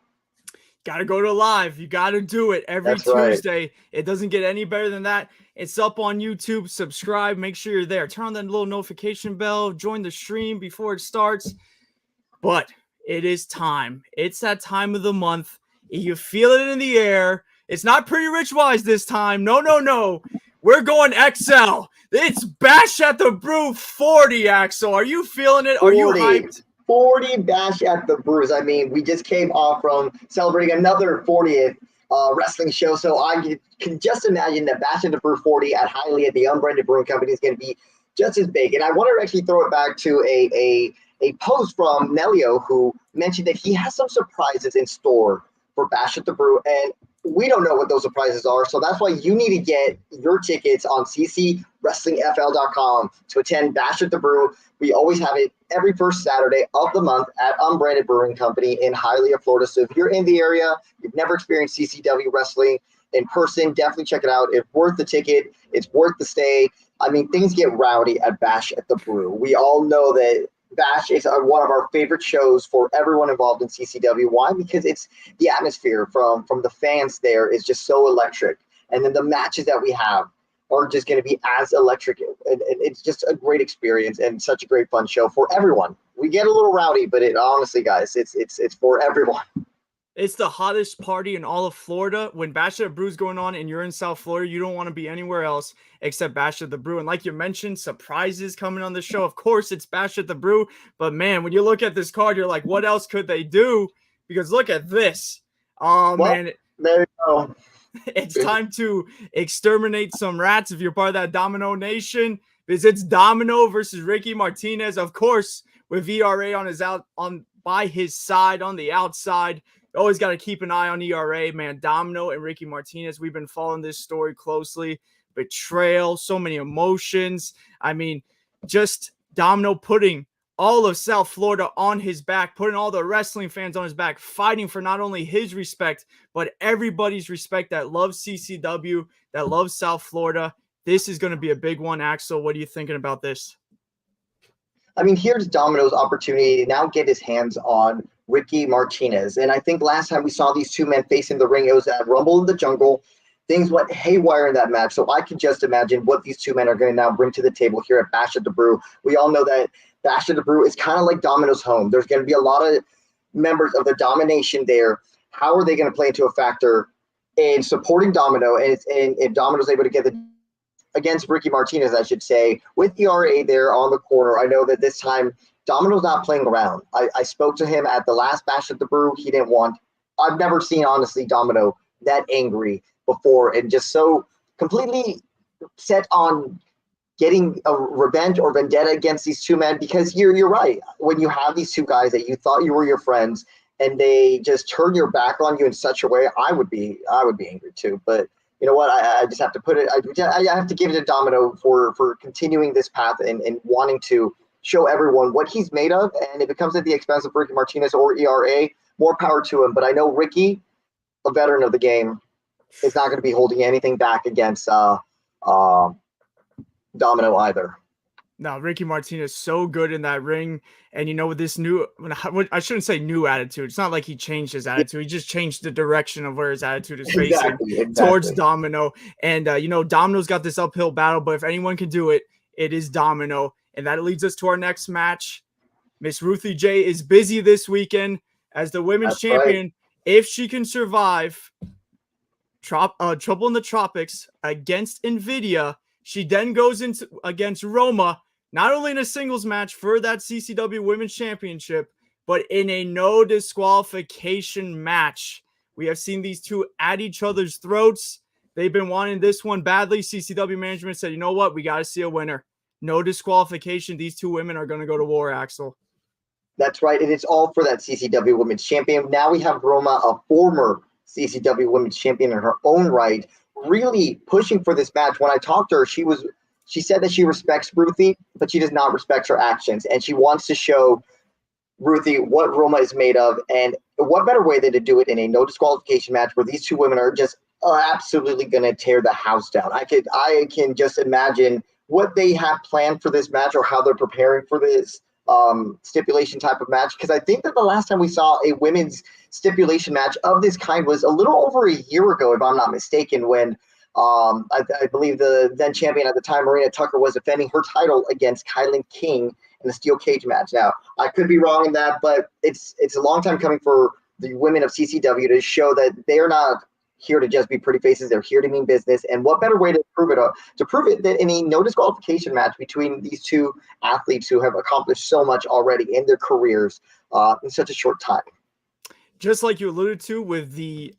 Got to go to live. You got to do it every Tuesday. Right. It doesn't get any better than that. It's up on YouTube. Subscribe. Make sure you're there. Turn on that little notification bell. Join the stream before it starts. But it is time. It's that time of the month. You feel it in the air. It's not Pretty Rich Wise this time. No. We're going XL. It's Bash at the Brew 40, Axel. Are you feeling it? 40. Are you hyped? 40 Bash at the Brews. I mean, we just came off from celebrating another 40th wrestling show. So I can just imagine that Bash at the Brew 40 at Hialeah at the Unbranded Brewing Company is going to be just as big. And I want to actually throw it back to a post from Nelio, who mentioned that he has some surprises in store for Bash at the Brew. And we don't know what those surprises are, so that's why you need to get your tickets on ccwrestlingfl.com to attend Bash at the Brew. We always have it every first Saturday of the month at Unbranded Brewing Company in Hialeah, Florida. So if you're in the area, you've never experienced CCW wrestling in person, definitely check it out. It's worth the ticket. It's worth the stay. I mean, things get rowdy at Bash at the Brew. We all know that Bash is one of our favorite shows for everyone involved in CCW. Why? Because it's the atmosphere from the fans there is just so electric. And then the matches that we have are just going to be as electric. And it's just a great experience and such a great fun show for everyone. We get a little rowdy, but honestly, guys, it's for everyone. It's the hottest party in all of Florida. When Bash at the Brew's going on and you're in South Florida, you don't want to be anywhere else except Bash at the Brew. And like you mentioned, surprises coming on the show. Of course, it's Bash at the Brew. But, man, when you look at this card, you're like, what else could they do? Because look at this. Oh, well, man. There you go. It's time to exterminate some rats if you're part of that Domino Nation. Because it's Domino versus Ricky Martinez. Of course, with ERA by his side on the outside. Always got to keep an eye on ERA, man. Domino and Ricky Martinez, we've been following this story closely. Betrayal, so many emotions. I mean, just Domino putting all of South Florida on his back, putting all the wrestling fans on his back, fighting for not only his respect, but everybody's respect that loves CCW, that loves South Florida. This is going to be a big one, Axel. What are you thinking about this? I mean, here's Domino's opportunity to now get his hands on Ricky Martinez. And I think last time we saw these two men facing the ring, it was at Rumble in the Jungle. Things went haywire in that match. So I can just imagine what these two men are going to now bring to the table here at Bash at the Brew. We all know that Bash at the Brew is kind of like Domino's home. There's going to be a lot of members of the Domination there. How are they going to play into a factor in supporting Domino? And if Domino's able to get against Ricky Martinez, I should say, with ERA there on the corner. I know that this time Domino's not playing around. I spoke to him at the last Bash at the Brew. He didn't want – I've never seen, honestly, Domino that angry before and just so completely set on getting a revenge or vendetta against these two men, because you're right. When you have these two guys that you thought you were your friends and they just turn your back on you in such a way, I would be angry too. But you know what? I just have to put it. I have to give it to Domino for continuing this path and wanting to show everyone what he's made of. And if it comes at the expense of Ricky Martinez or ERA, more power to him. But I know Ricky, a veteran of the game, is not going to be holding anything back against Domino either. No, Ricky Martinez so good in that ring. And with this new, I shouldn't say new attitude. It's not like he changed his attitude. He just changed the direction of where his attitude is facing towards Domino. And, Domino's got this uphill battle, but if anyone can do it, it is Domino. And that leads us to our next match. Miss Ruthie J is busy this weekend as the women's champion. Right. If she can survive Trouble in the Tropics against Nvidia, she then goes into against Roma, not only in a singles match for that CCW Women's Championship, but in a no disqualification match. We have seen these two at each other's throats. They've been wanting this one badly. CCW management said, you know what? We got to see a winner. No disqualification. These two women are going to go to war, Axel. That's right. And it's all for that CCW Women's Champion. Now we have Roma, a former CCW Women's Champion in her own right, really pushing for this match. When I talked to her, she said that she respects Ruthie, but she does not respect her actions. And she wants to show Ruthie what Roma is made of. And what better way than to do it in a no disqualification match where these two women are just absolutely going to tear the house down. I can just imagine what they have planned for this match or how they're preparing for this stipulation type of match. Because I think that the last time we saw a women's stipulation match of this kind was a little over a year ago, if I'm not mistaken, when I believe the then champion at the time, Marina Tucker, was defending her title against Kylan King in a steel cage match. Now, I could be wrong in that, but it's a long time coming for the women of CCW to show that they're not here to just be pretty faces. They're here to mean business. And what better way to prove it that in a no disqualification match between these two athletes who have accomplished so much already in their careers in such a short time. Just like you alluded to with the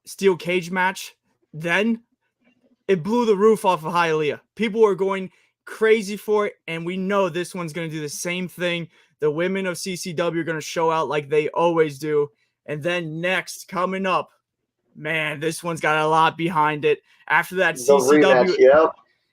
steel cage match, then it blew the roof off of Hialeah. People were going crazy for it, and we know this one's going to do the same thing. The women of CCW are going to show out like they always do. And then next, coming up, man, this one's got a lot behind it. After that CCW, yep.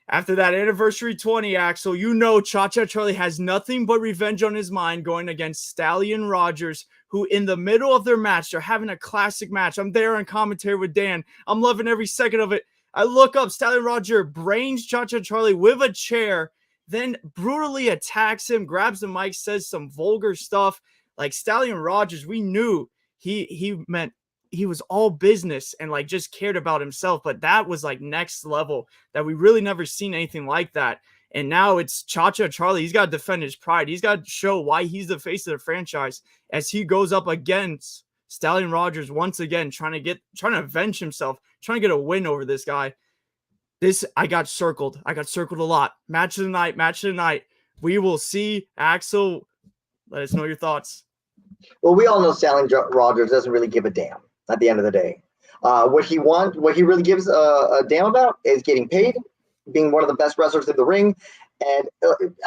After that Anniversary 20, Axel, Chacha Charlie has nothing but revenge on his mind going against Stallion Rogers, who in the middle of their match, they're having a classic match. I'm there on commentary with Dan. I'm loving every second of it. I look up, Stallion Roger brains Chacha Charlie with a chair, then brutally attacks him, grabs the mic, says some vulgar stuff. Like Stallion Rogers, we knew he meant he was all business and like just cared about himself, but that was like next level that we really never seen anything like that. And now it's Chacha Charlie. He's got to defend his pride. He's got to show why he's the face of the franchise as he goes up against Stallion Rogers once again, trying to avenge himself, trying to get a win over this guy. I got circled a lot. Match of the night. We will see. Axel, let us know your thoughts. Well, we all know Stallion Rogers doesn't really give a damn at the end of the day. What he really gives a damn about is getting paid, being one of the best wrestlers in the ring. And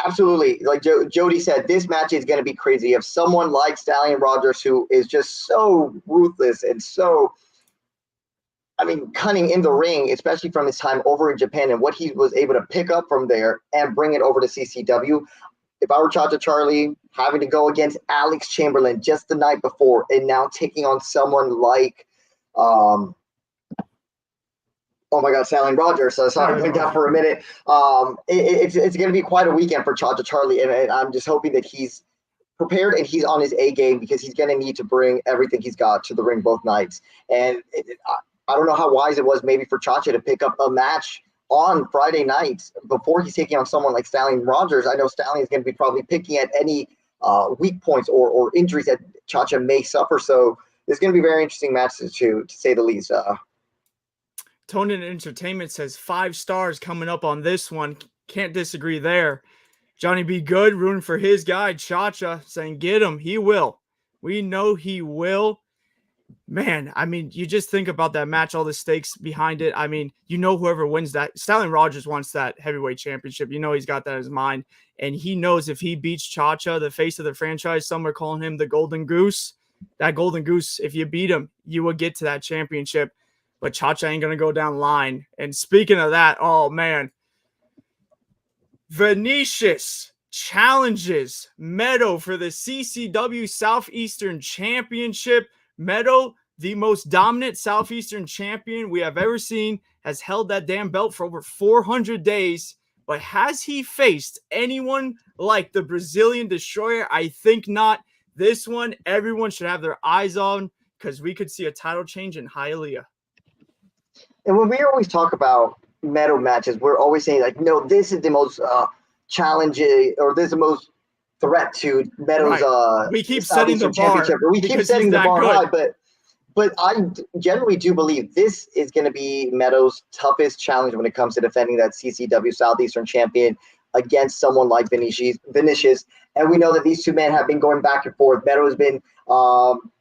absolutely, like Jody said, this match is going to be crazy. You have someone like Stallion Rogers who is just so ruthless and so, cunning in the ring, especially from his time over in Japan and what he was able to pick up from there and bring it over to CCW. If I were Chacha Charlie, having to go against Alex Chamberlain just the night before and now taking on someone like, Stallion Rogers. So sorry, I went down for a minute. It's going to be quite a weekend for Chacha Charlie, and I'm just hoping that he's prepared and he's on his A game because he's going to need to bring everything he's got to the ring both nights. And I don't know how wise it was maybe for Chacha to pick up a match on Friday nights before he's taking on someone like Stallion Rogers. I know Stallion is going to be probably picking at any weak points or injuries that Chacha may suffer. So there's going to be very interesting matches to say the least. Tonin Entertainment says 5 stars coming up on this one. Can't disagree there. Johnny B. Good rooting for his guy, Chacha, saying get him. He will. We know he will. Man, you just think about that match, all the stakes behind it. Whoever wins that, Stallion Rogers wants that heavyweight championship. He's got that in his mind. And he knows if he beats Chacha, the face of the franchise, some are calling him the Golden Goose. That Golden Goose, if you beat him, you will get to that championship. But Chacha ain't going to go down the line. And speaking of that, oh, man. Vinicius challenges Meadow for the CCW Southeastern Championship. Meadow, the most dominant Southeastern champion we have ever seen, has held that damn belt for over 400 days. But has he faced anyone like the Brazilian Destroyer? I think not. This one, everyone should have their eyes on, because we could see a title change in Hialeah. And when we always talk about Meadow matches, we're always saying, like, no, this is the most challenging, or this is the most threat to Meadow's we keep setting the bar. We keep setting the bar high, but I generally do believe this is going to be Meadow's toughest challenge when it comes to defending that CCW Southeastern champion against someone like Vinicius. And we know that these two men have been going back and forth. Meadow has been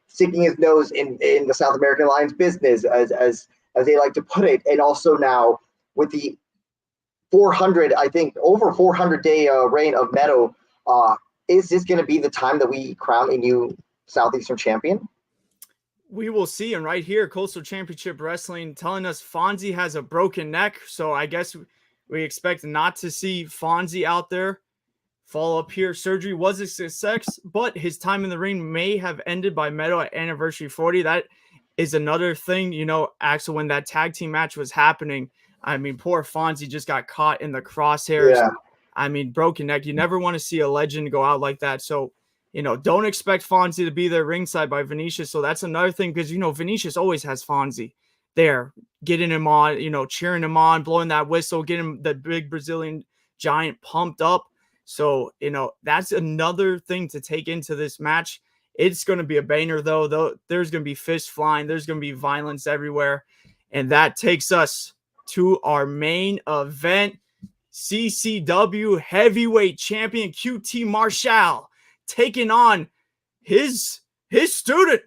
sticking his nose in the South American Alliance business, as they like to put it. And also now with the 400, I think over 400-day reign of Meadow, is this going to be the time that we crown a new Southeastern champion? We will see. And right here, Coastal Championship Wrestling telling us Fonzie has a broken neck. So I guess we expect not to see Fonzie out there. Follow up here. Surgery was a success, but his time in the ring may have ended by Meadow at Anniversary 40. That is another thing, you know, Axel, when that tag team match was happening. I mean, poor Fonzie just got caught in the crosshairs. Yeah. I mean, broken neck. You never want to see a legend go out like that. So, you know, don't expect Fonzie to be there ringside by Vinicius. So that's another thing, because, you know, Vinicius always has Fonzie there, getting him on, you know, cheering him on, blowing that whistle, getting the big Brazilian giant pumped up. So, you know, that's another thing to take into this match. It's going to be a banger, though. There's going to be fists flying. There's going to be violence everywhere. And that takes us to our main event. CCW Heavyweight Champion QT Marshal taking on his student,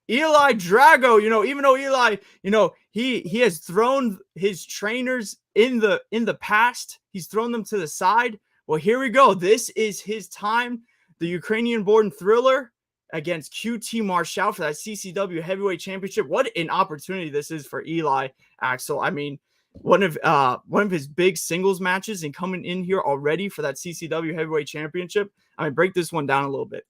Eli Drago. You know, even though Eli, you know, he has thrown his trainers in the past, he's thrown them to the side. Well, here we go. This is his time. The Ukrainian-born Thriller against QT Marshal for that CCW Heavyweight Championship. What an opportunity this is for Eli, Axel. I mean, one of his big singles matches, and coming in here already for that CCW Heavyweight Championship. I mean, break this one down a little bit.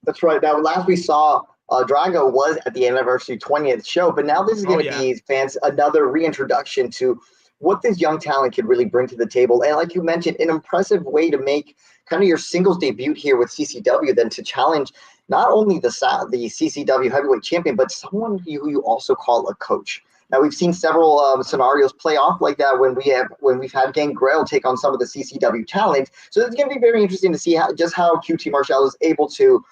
That's right. Now, last we saw, Drago was at the Anniversary 20th show, but now this is going to be, fans, another reintroduction to what this young talent could really bring to the table. And like you mentioned, an impressive way to make kind of your singles debut here with CCW, then to challenge not only the CCW Heavyweight Champion, but someone who you also call a coach. Now, we've seen several scenarios play off like that when we've had Gangrel take on some of the CCW talent. So it's going to be very interesting to see how QT Marshal is able to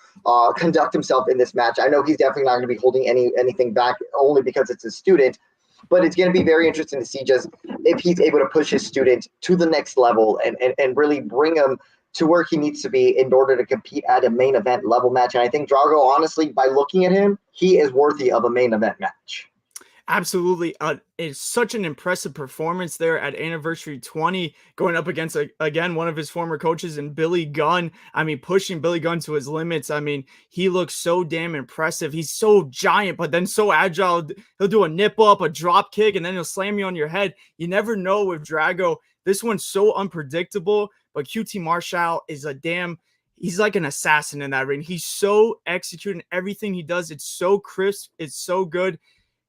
conduct himself in this match. I know he's definitely not going to be holding anything back, only because it's a student. But it's going to be very interesting to see just if he's able to push his student to the next level and really bring him to where he needs to be in order to compete at a main event level match. And I think Drago, honestly, by looking at him, he is worthy of a main event match. Absolutely. It's such an impressive performance there at Anniversary 20, going up against, again, one of his former coaches in Billy Gunn. I mean, pushing Billy Gunn to his limits. I mean, he looks so damn impressive. He's so giant, but then so agile. He'll do a nip up, a drop kick, and then he'll slam you on your head. You never know with Drago. This one's so unpredictable, but QT Marshal is he's like an assassin in that ring. He's so executing everything he does. It's so crisp. It's so good.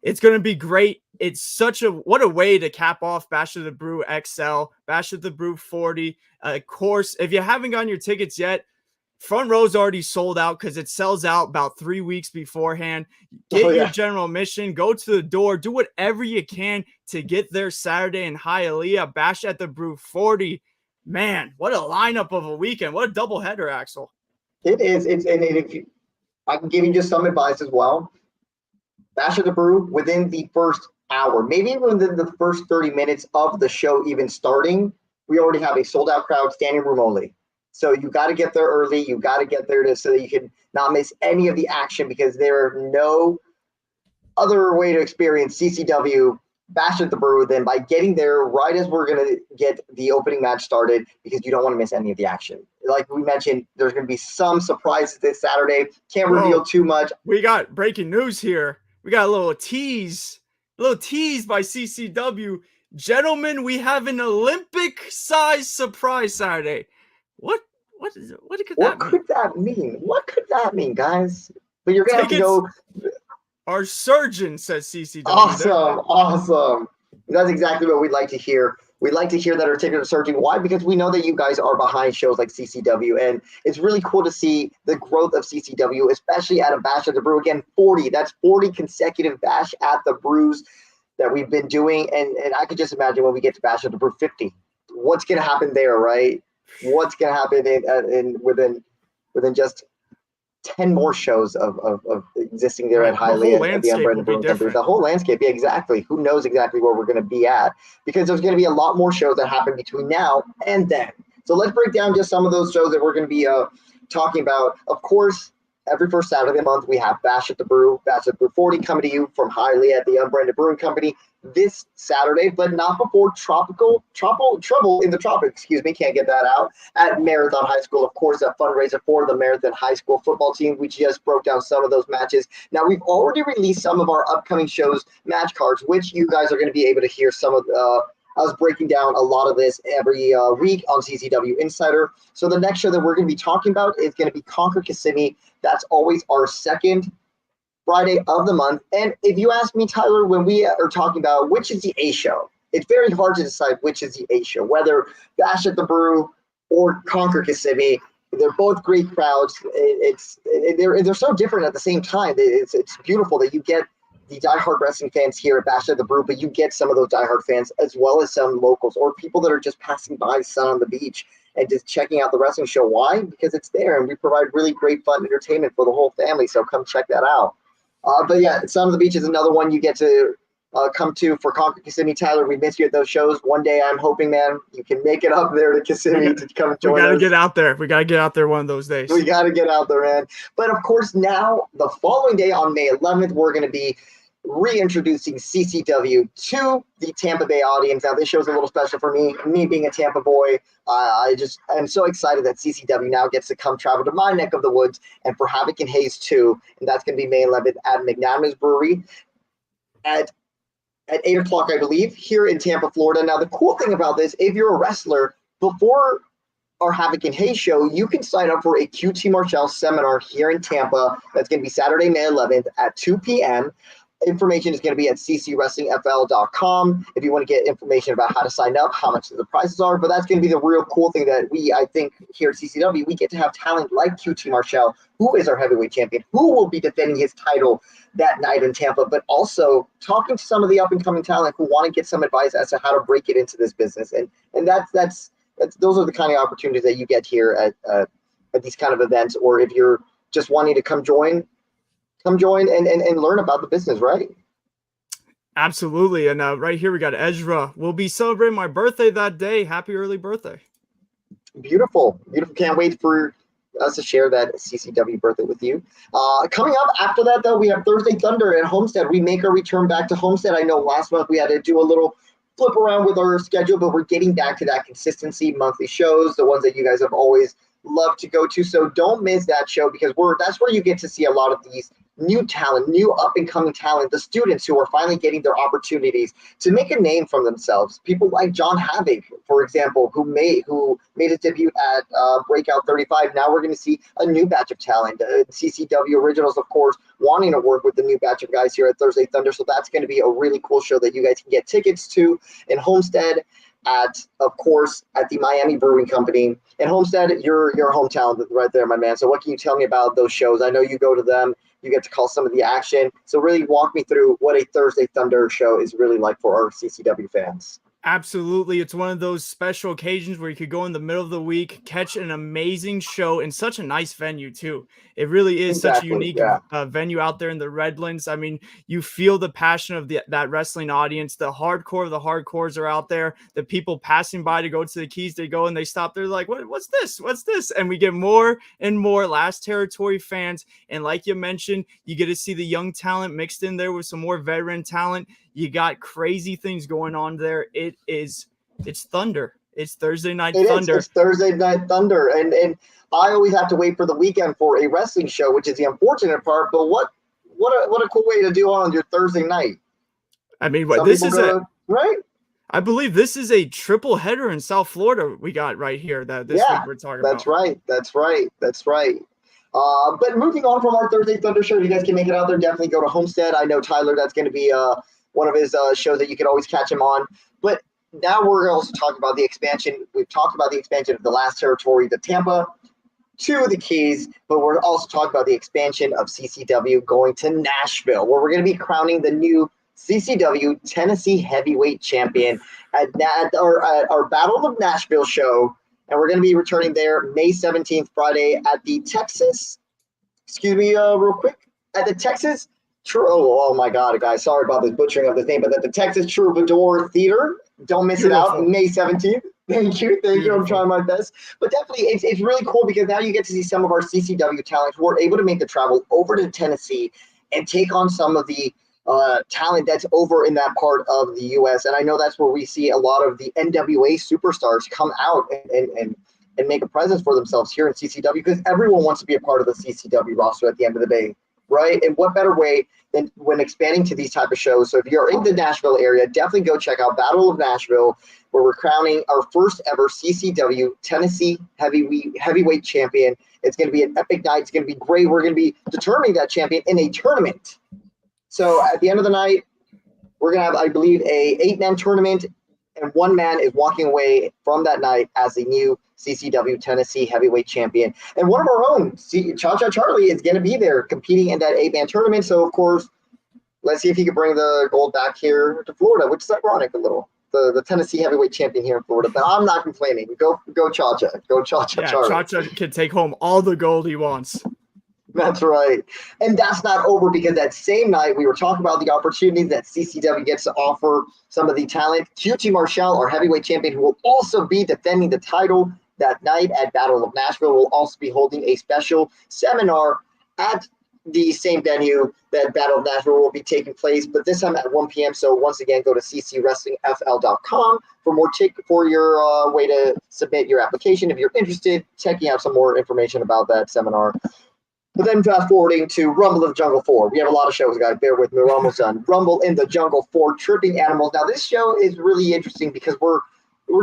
It's going to be great. It's what a way to cap off Bash of the Brew XL, Bash of the Brew 40. Of course, if you haven't gotten your tickets yet, front row's already sold out because it sells out about 3 weeks beforehand. Get your general admission, go to the door, do whatever you can to get there Saturday in Hialeah, Bash at the Brew 40. Man, what a lineup of a weekend. What a doubleheader, Axel. It is. I can give you just some advice as well. Bash of the Brew, within the first hour, maybe even within the first 30 minutes of the show even starting, we already have a sold-out crowd, standing room only. So you got to get there early. You got to get there so that you can not miss any of the action, because there are no other way to experience CCW Bash at the Brew than by getting there right as we're going to get the opening match started, because you don't want to miss any of the action. Like we mentioned, there's going to be some surprises this Saturday. Can't reveal too much. We got breaking news here. We got a little tease by CCW. Gentlemen, we have an Olympic-sized surprise Saturday. What could What that mean? could that mean? What could that mean, guys? But you're gonna have to go. Our surgeon says CCW. Awesome. That's exactly what we'd like to hear. We'd like to hear that our tickets are surging. Why? Because we know that you guys are behind shows like CCW, and it's really cool to see the growth of CCW, especially at a Bash at the Brew. Again, 40. That's 40 consecutive Bash at the Brews that we've been doing, and I could just imagine when we get to Bash at the Brew 50, what's going to happen there, right? What's going to happen within just 10 more shows of existing there at Highly at the Unbranded Brewing Company. The whole landscape, yeah, exactly. Who knows exactly where we're going to be at, because there's going to be a lot more shows that happen between now and then. So let's break down just some of those shows that we're going to be talking about. Of course, every first Saturday of the month, we have Bash at the Brew 40 coming to you from Highly at the Unbranded Brewing Company this Saturday, but not before Trouble in the Tropics, can't get that out, at Marathon High School. Of course, a fundraiser for the Marathon High School football team. We just broke down some of those matches. Now, we've already released some of our upcoming shows match cards, which you guys are going to be able to hear some of us breaking down a lot of this every week on CCW Insider. So the next show that we're going to be talking about is going to be Conquer Kissimmee. That's always our second Friday of the month. And if you ask me, Tyler, when we are talking about which is the A show, it's very hard to decide which is the A show, whether Bash at the Brew or Conquer Kissimmee. They're both great crowds. They're so different at the same time. It's beautiful that you get the diehard wrestling fans here at Bash at the Brew, but you get some of those diehard fans as well as some locals or people that are just passing by, sun on the beach, and just checking out the wrestling show. Why? Because it's there, and we provide really great fun entertainment for the whole family. So come check that out. But yeah, Sun on the Beach is another one you get to come to for Conquer Kissimmee. Tyler, we miss you at those shows. One day, I'm hoping, man, you can make it up there to Kissimmee to come join us. We got to get out there. We got to get out there one of those days. We got to get out there, man. But of course, now, the following day on May 11th, we're going to be reintroducing CCW to the Tampa Bay audience. Now, this show's a little special for me being a Tampa boy. I'm so excited that CCW now gets to come travel to my neck of the woods and for Havoc and Hayes too. And that's going to be May 11th at McNamara's Brewery at 8 o'clock, I believe, here in Tampa, Florida. Now, the cool thing about this, if you're a wrestler, before our Havoc and Hayes show, you can sign up for a QT Marshall seminar here in Tampa. That's going to be Saturday, May 11th at 2 p.m. Information is going to be at ccwrestlingfl.com if you want to get information about how to sign up, how much the prices are. But that's going to be the real cool thing that I think here at CCW, we get to have talent like QT Marshall, who is our heavyweight champion, who will be defending his title that night in Tampa, but also talking to some of the up-and-coming talent who want to get some advice as to how to break it into this business. And that's those are the kind of opportunities that you get here at these kind of events. Or if you're just wanting to come join and learn about the business, right? Absolutely. And right here we got Ezra. We'll be celebrating my birthday that day. Happy early birthday. Beautiful. Can't wait for us to share that CCW birthday with you. Coming up after that, though, we have Thursday Thunder at Homestead. We make our return back to Homestead. I know last month we had to do a little flip around with our schedule, but we're getting back to that consistency, monthly shows, the ones that you guys have always loved to go to. So don't miss that show, because that's where you get to see a lot of these new talent, new up-and-coming talent, the students who are finally getting their opportunities to make a name for themselves. People like John Havoc, for example, who made his debut at Breakout 35. Now we're going to see a new batch of talent. CCW Originals, of course, wanting to work with the new batch of guys here at Thursday Thunder. So that's going to be a really cool show that you guys can get tickets to in Homestead at the Miami Brewing Company. In Homestead, your hometown right there, my man. So what can you tell me about those shows? I know you go to them. You get to call some of the action. So really walk me through what a Thursday Thunder show is really like for our CCW fans. Absolutely. It's one of those special occasions where you could go in the middle of the week, catch an amazing show in such a nice venue too. It really is such a unique venue out there in the Redlands. I mean, you feel the passion of that wrestling audience. The hardcore of the hardcores are out there. The people passing by to go to the Keys, they go and they stop. They're like, what's this? What's this? And we get more and more Last Territory fans. And like you mentioned, you get to see the young talent mixed in there with some more veteran talent. You got crazy things going on there. It's Thunder. It's Thursday Night Thunder. It's Thursday Night Thunder. And I always have to wait for the weekend for a wrestling show, which is the unfortunate part. But what a cool way to do on your Thursday night. I mean, this is it. Right? I believe this is a triple header in South Florida we got right here that this week we're talking about. That's right. But moving on from our Thursday Thunder show, if you guys can make it out there, definitely go to Homestead. I know Tyler, that's going to be one of his shows that you can always catch him on. But now we're also talking about the expansion. We've talked about the expansion of the last territory, the Tampa, to the Keys, but we're also talking about the expansion of CCW going to Nashville, where we're going to be crowning the new CCW Tennessee Heavyweight Champion at our Battle of Nashville show. And we're going to be returning there May 17th, Friday, at the Texas, real quick, at the Texas, oh my God, guys, sorry about this butchering of this name, but at the Texas Troubadour Theater. Don't miss it out, May 17th. Thank you. I'm trying my best. But definitely, it's really cool because now you get to see some of our CCW talents who are able to make the travel over to Tennessee and take on some of the talent that's over in that part of the U.S. And I know that's where we see a lot of the NWA superstars come out and make a presence for themselves here in CCW, because everyone wants to be a part of the CCW roster at the end of the day, right? And what better way than when expanding to these type of shows? So if you're in the Nashville area, definitely go check out Battle of Nashville, where we're crowning our first ever CCW Tennessee heavyweight champion. It's going to be an epic night. It's going to be great. We're going to be determining that champion in a tournament. So at the end of the night, we're going to have, I believe, a 8-man tournament, and one man is walking away from that night as the new CCW Tennessee heavyweight champion. And one of our own, Chacha Charlie, is going to be there competing in that 8-man tournament. So, of course, let's see if he can bring the gold back here to Florida, which is ironic a little. The Tennessee heavyweight champion here in Florida. But I'm not complaining. Go Chacha. Go Chacha Charlie. Chacha can take home all the gold he wants. That's right. And that's not over, because that same night we were talking about the opportunities that CCW gets to offer some of the talent. QT Marshal, our heavyweight champion, who will also be defending the title that night at Battle of Nashville, will also be holding a special seminar at the same venue that Battle of Nashville will be taking place, but this time at 1 p.m. So once again, go to ccwrestlingfl.com for your way to submit your application if you're interested, checking out some more information about that seminar. But then fast forwarding to Rumble in the Jungle 4. We have a lot of shows, guys. Bear with me. We're almost done. Rumble in the Jungle 4, Tripping Animals. Now, this show is really interesting because we're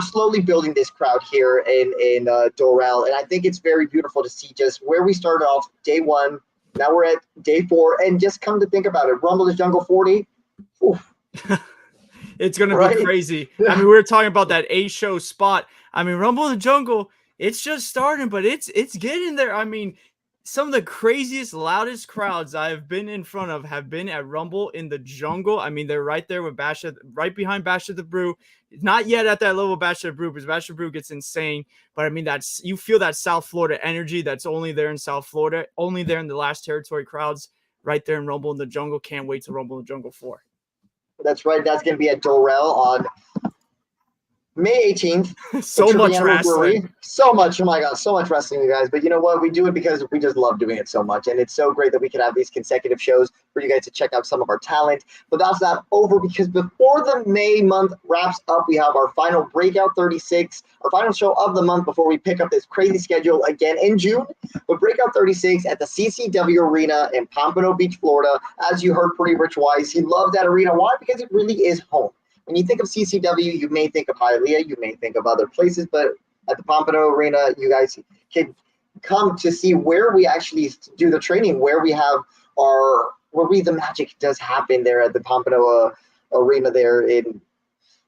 slowly building this crowd here in Doral. And I think it's very beautiful to see just where we started off day 1. Now we're at day 4. And just come to think about it, Rumble in the Jungle 40. Oof. It's going to be crazy. I mean, we were talking about that A-show spot. I mean, Rumble in the Jungle, it's just starting, but it's getting there. I mean, some of the craziest, loudest crowds I've been in front of have been at Rumble in the Jungle. I mean, they're right there with right behind Bash at the Brew. Not yet at that level of Bash at the Brew, because Bash at the Brew gets insane. But I mean, you feel that South Florida energy that's only there in South Florida, only there in the last territory crowds, right there in Rumble in the Jungle. Can't wait to Rumble in the Jungle 4. That's right. That's going to be at Doral on May 18th. So much wrestling. So much. Oh my God. So much wrestling, you guys. But you know what? We do it because we just love doing it so much. And it's so great that we can have these consecutive shows for you guys to check out some of our talent. But that's not over, because before the May month wraps up, we have our final Breakout 36, our final show of the month before we pick up this crazy schedule again in June. But Breakout 36 at the CCW Arena in Pompano Beach, Florida. As you heard Pretty Rich Wise, he loves that arena. Why? Because it really is home. When you think of CCW, you may think of Hialeah, you may think of other places, but at the Pompano Arena, you guys can come to see where we actually do the training, where the magic does happen there at the Pompano Arena there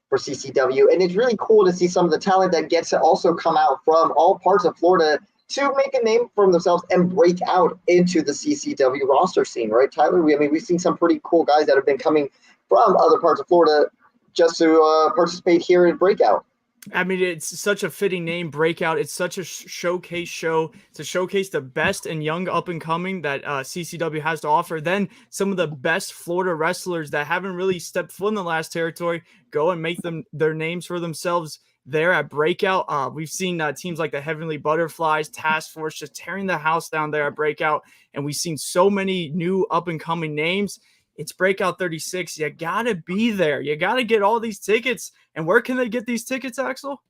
for CCW. And it's really cool to see some of the talent that gets to also come out from all parts of Florida to make a name for themselves and break out into the CCW roster scene, right, Tyler? We've seen some pretty cool guys that have been coming from other parts of Florida just to participate here in Breakout. I mean, it's such a fitting name, Breakout. It's such a showcase show to showcase the best and young up-and-coming that CCW has to offer. Then some of the best Florida wrestlers that haven't really stepped foot in the last territory go and make their names for themselves there at Breakout. We've seen teams like the Heavenly Butterflies, Task Force just tearing the house down there at Breakout. And we've seen so many new up-and-coming names. It's Breakout 36. You got to be there. You got to get all these tickets. And where can they get these tickets, Axel?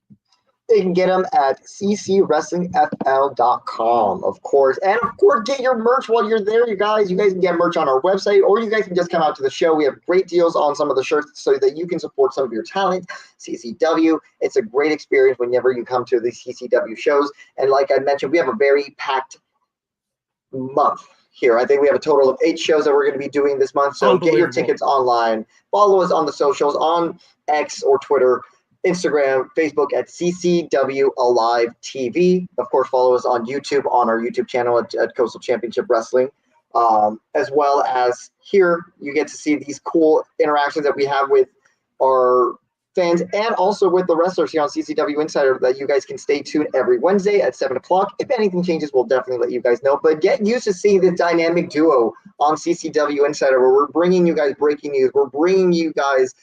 You can get them at ccwrestlingfl.com, of course. And, of course, get your merch while you're there, you guys. You guys can get merch on our website, or you guys can just come out to the show. We have great deals on some of the shirts so that you can support some of your talent. CCW, it's a great experience whenever you come to the CCW shows. And like I mentioned, we have a very packed month here. I think we have a total of 8 shows that we're going to be doing this month. So get your tickets online. Follow us on the socials, on X or Twitter, Instagram, Facebook at CCW Alive TV. Of course, follow us on YouTube, on our YouTube channel at Coastal Championship Wrestling. As well as here, you get to see these cool interactions that we have with our fans and also with the wrestlers here on CCW Insider that you guys can stay tuned every Wednesday at 7 o'clock. If anything changes, we'll definitely let you guys know. But get used to seeing this dynamic duo on CCW Insider where we're bringing you guys breaking news. We're bringing you guys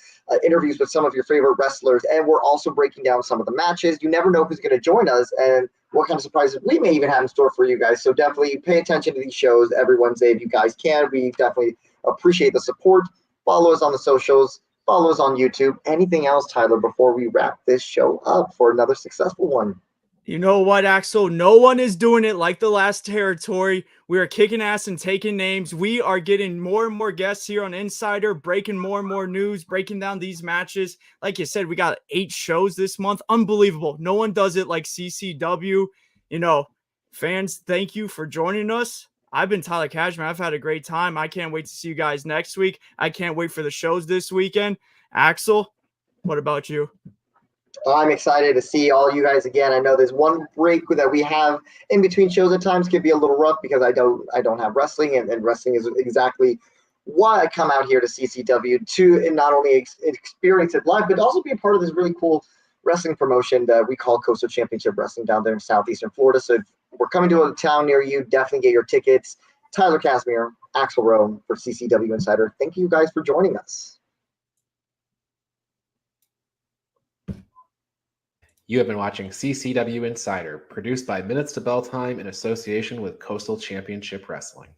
interviews with some of your favorite wrestlers, and we're also breaking down some of the matches. You never know who's going to join us and what kind of surprises we may even have in store for you guys. So definitely pay attention to these shows every Wednesday if you guys can. We definitely appreciate the support. Follow us on the socials. Follow us on YouTube. Anything else, Tyler, before we wrap this show up for another successful one? You know what, Axel? No one is doing it like the last territory. We are kicking ass and taking names. We are getting more and more guests here on Insider, breaking more and more news, breaking down these matches. Like you said, we got 8 shows this month. Unbelievable. No one does it like CCW. You know, fans, thank you for joining us. I've been Tyler Cashman. I've had a great time. I can't wait to see you guys next week. I can't wait for the shows this weekend. Axel, what about you? I'm excited to see all you guys again. I know there's one break that we have in between shows at times can be a little rough because I don't have wrestling, and wrestling is exactly why I come out here to CCW to not only experience it live, but also be a part of this really cool wrestling promotion that we call Coastal Championship Wrestling down there in southeastern Florida. So if we're coming to a town near you, definitely get your tickets. Tyler Casimir, Axel Rome for CCW Insider. Thank you guys for joining us. You have been watching CCW Insider, produced by Minutes to Bell Time in association with Coastal Championship Wrestling.